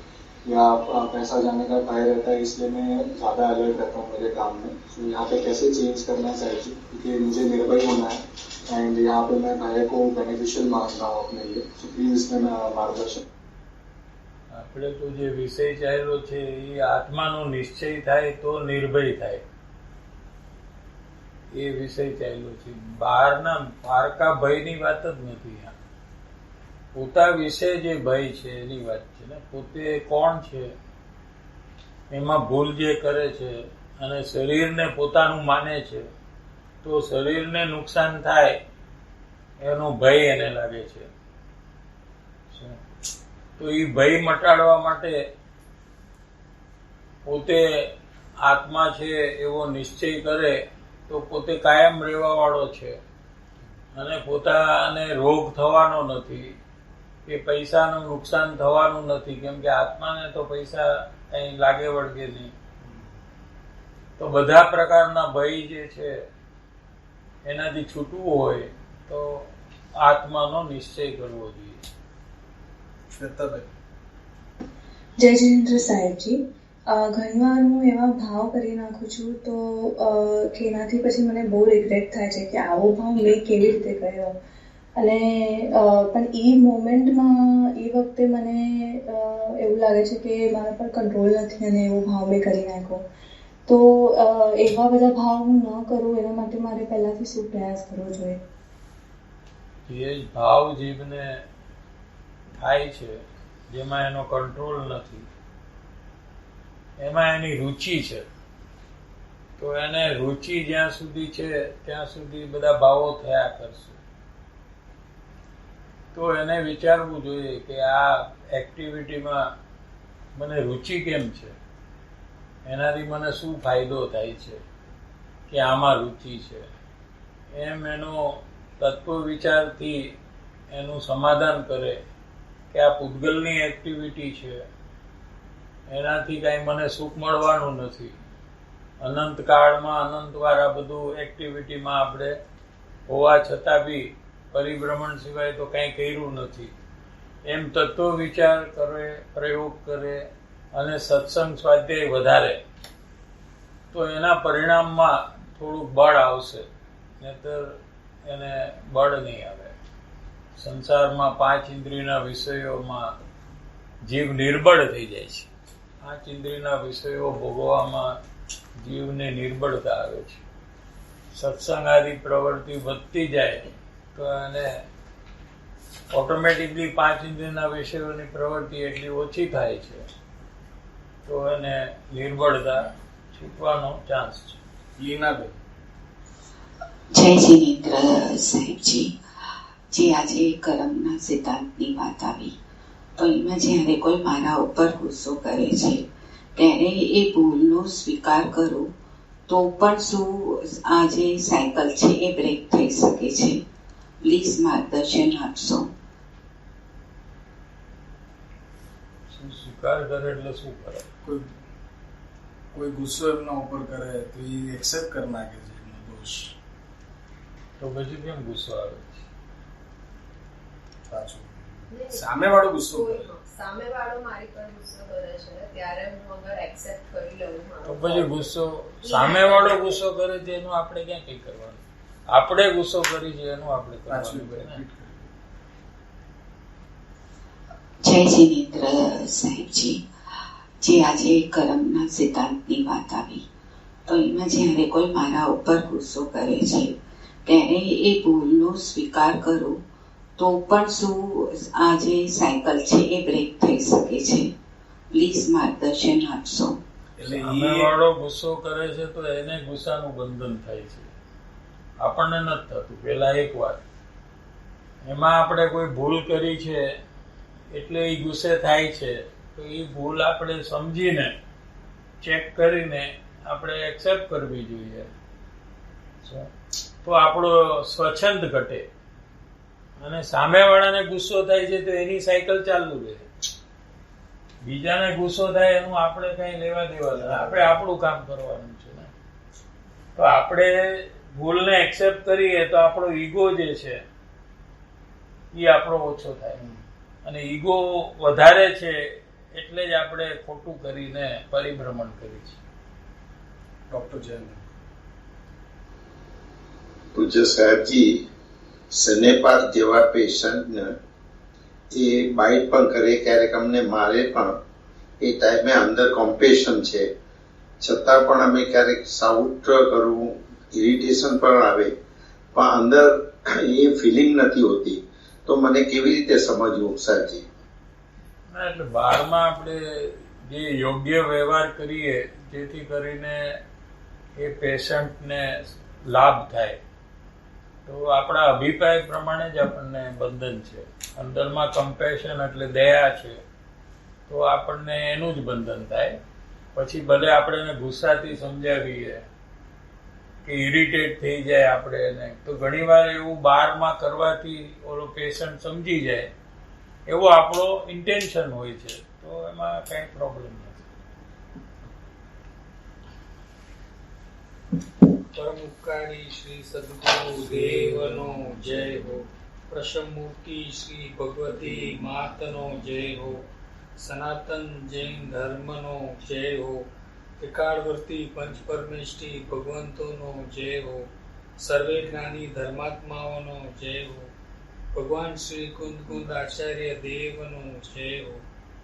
या पैसा जाने का भाई रहता है, इसलिए मैं ज़्यादा अलर्ट रहता हूँ मेरे काम में। तो यहाँ पे कैसे चेंज करना चाहिए, क्योंकि मुझे निर्भय होना है एंड यहाँ पे मैं भाई को बेनिफिशियल मान रहा हूँ अपने लिए। तो प्लीज इसमें मार्गदर्शन।
આપણે તો જે વિષય ચાલ્યો છે એ આત્માનો નિશ્ચય થાય તો નિર્ભય થાય, એ વિષય ચાલ્યો છે. બહારના પારકા ભયની વાત જ નથી. પોતા વિશે જે ભય છે એની વાત છે ને. પોતે કોણ છે, એમાં ભૂલ જે કરે છે અને શરીરને પોતાનું માને છે, તો શરીરને નુકસાન થાય એનો ભય એને લાગે છે. તો એ ભય મટાડવા માટે પોતે આત્મા છે એવો નિશ્ચય કરે તો પોતે કાયમ રહેવા વાળો છે અને પોતાને રોગ થવાનો નથી કે પૈસાનું નુકસાન થવાનું નથી, કેમ કે આત્માને તો પૈસા કંઈ લાગે વળગે નહીં. તો બધા પ્રકારના ભય જે છે એનાથી છૂટવું હોય તો આત્માનો નિશ્ચય કરવો જોઈએ.
જય જિનેન્દ્ર સાહેબજી, ઘણીવાર હું એવા ભાવ કરી નાખું છું તો કે એનાથી પછી મને બહુ રિગ્રેટ થાય છે કે આવો ભાવ મેં કેવી રીતે કર્યો. અને પણ એ મોમેન્ટમાં એ વખતે મને એવું લાગે છે કે મારા પર કંટ્રોલ નથી અને એવો ભાવ મેં કરી નાખ્યો. તો એવા બધા ભાવ હું ન કરું એના માટે મારે પહેલાથી શું પ્રયાસ કરવો જોઈએ?
એ જ ભાવ જીવને થાય છે જેમાં એનો કંટ્રોલ નથી, એમાં એની રુચિ છે. તો એને રુચિ જ્યાં સુધી છે ત્યાં સુધી બધા ભાવો થયા કરશે. તો એને વિચારવું જોઈએ કે આ એક્ટિવિટીમાં મને રુચિ કેમ છે, એનાથી મને શું ફાયદો થાય છે કે આમાં રુચિ છે. એમ એનો તત્વ વિચારથી એનું સમાધાન કરે કે આ પૂતગલની એક્ટિવિટી છે, એનાથી કાંઈ મને સુખ મળવાનું નથી. અનંતકાળમાં અનંતવાર આ બધું એક્ટિવિટીમાં આપણે હોવા છતાં બી પરિભ્રમણ સિવાય તો કાંઈ કર્યું નથી. એમ તત્વ વિચાર કરે, પ્રયોગ કરે અને સત્સંગ સ્વાધ્યાય વધારે તો એના પરિણામમાં થોડુંક બળ આવશે, નહીંતર એને બળ નહીં આવે. સંસારમાં 5 ઇન્દ્રિયના વિષયોમાં જીવ નિર્બળ થઈ જાય છે. 5 ઇન્દ્રિયના વિષયો ભોગવવામાં જીવને નિર્બળતા આવે છે. સત્સંગ આદિ પ્રવૃત્તિ વધતી જાય તો એને ઓટોમેટિકલી 5 ઇન્દ્રિયના વિષયોની પ્રવૃત્તિ એટલી ઓછી થાય છે તો એને નિર્બળતા છૂટવાનો ચાન્સ છે. લીનાબેન.
જય જિનેન્દ્ર સાહેબજી, જે આજે કર્મના સિદ્ધાંતની વાત આવી, તો એમાં જ્યારે કોઈ મારા ઉપર ગુસ્સો કરે છે ત્યારે એ ભૂલનો સ્વીકાર કરું તો પણ શું આ જે સાયકલ છે એ બ્રેક થઈ શકે છે? પ્લીઝ માર્ગદર્શન આપશો.
સ્વીકાર કરે એટલે શું કરે?
કોઈ ગુસ્સો એમના ઉપર કરે તો એ એક્સેપ્ટ કરી નાખે છે એમનો દોષ.
તો પછી કેમ ગુસ્સો આવે છે?
પાછું સામેવાળો ગુસ્સો કરે.
સામેવાળો મારી પર ગુસ્સો કરે છે ત્યારે હું અગર એક્સેપ્ટ કરી લઉં
તો પછી ગુસ્સો સામેવાળો ગુસ્સો કરે છે એનું આપણે ક્યાં કઈ કરવાનું? આપણે ગુસ્સો કરી છે એનું આપણે કરવાનું.
જય જિનેન્દ્ર સાહેબજી, જે આજે કર્મના સિદ્ધાંતની વાત આવી, તો એમાં જ્યારે કોઈ મારા ઉપર ગુસ્સો કરે છે ત્યારે એ ભૂલનો સ્વીકાર કરું તો પણ શું આ જે સાયકલ છે એ બ્રેક થઈ શકે છે? પ્લીઝ માર્ગદર્શન આપશો.
સામેવાળો ગુસ્સો કરે છે તો એને ગુસ્સાનું બંધન થાય છે, આપણને નથી થતું. પેલા એક વાત, એમાં આપણે કોઈ ભૂલ કરી છે એટલે એ ગુસ્સે થાય છે, તો એ ભૂલ આપણે સમજીને ચેક કરીને આપણે એક્સેપ્ટ કરવી જોઈએ. તો આપણો સ્વચ્છંદ ઘટે. અને સામેવાળાને ગુસ્સો થાય છે તો એની સાયકલ ચાલુ રહે. બીજાને ગુસ્સો થાય એનું આપણે કઈ લેવા દેવા નથી. આપણે આપણું કામ કરવાનું છે ને. તો આપણે ભૂલને એક્સેપ્ટ કરીએ તો આપણો ઈગો જે છે એ આપણો ઓછો થાય, અને ઈગો વધારે છે એટલે જ આપણે ખોટું કરીને પરિભ્રમણ કરી છે.
ડોક્ટર જયંત.
પૂજ્ય સાહેબજી, સનેપાર જેવા પેશન્ટને એ બાઇટ પણ કરે, ક્યારેક અમને મારે પણ, એ ટાઈમે અંદર કોમ્પેશન છે છતાં પણ અમે ક્યારેક સાઉટ કરવું, ઇરિટેશન પણ આવે, પણ અંદર એ ફિલિંગ નથી હોતી. તો મને કેવી રીતે સમજવું સાહેબજી?
એટલે બહારમાં આપણે જે યોગ્ય વ્યવહાર કરીએ જેથી કરીને એ પેશન્ટને લાભ થાય, તો આપણા અભિપ્રાય પ્રમાણે જ આપણને બંધન છે. અંદરમાં કમ્પેશન એટલે દયા છે, તો આપણને એનું જ બંધન થાય. પછી ભલે આપણે એને ગુસ્સાથી સમજાવીએ કે ઇરિટેટ થઈ જાય આપણે એને, તો ઘણીવાર એવું બહારમાં કરવાથી ઓલો પેશન્ટ સમજી જાય, એવો આપણો ઇન્ટેન્શન હોય છે, તો એમાં કઈ પ્રોબ્લેમ નથી.
પરમ ઉપકારી શ્રી સદગુરુ દેવનો જય હો. પ્રસમમૂર્તિ શ્રી ભગવતી માતનો જય હો. સનાતન જૈન ધર્મનો જય હો. ત્રિકાળવર્તી પંચ પરમેષ્ઠી ભગવંતોનો જય હો. સર્વે જ્ઞાની ધર્માત્માઓનો જય હો. ભગવાન શ્રી કુંદ આચાર્ય દેવનો જય હો.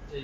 જય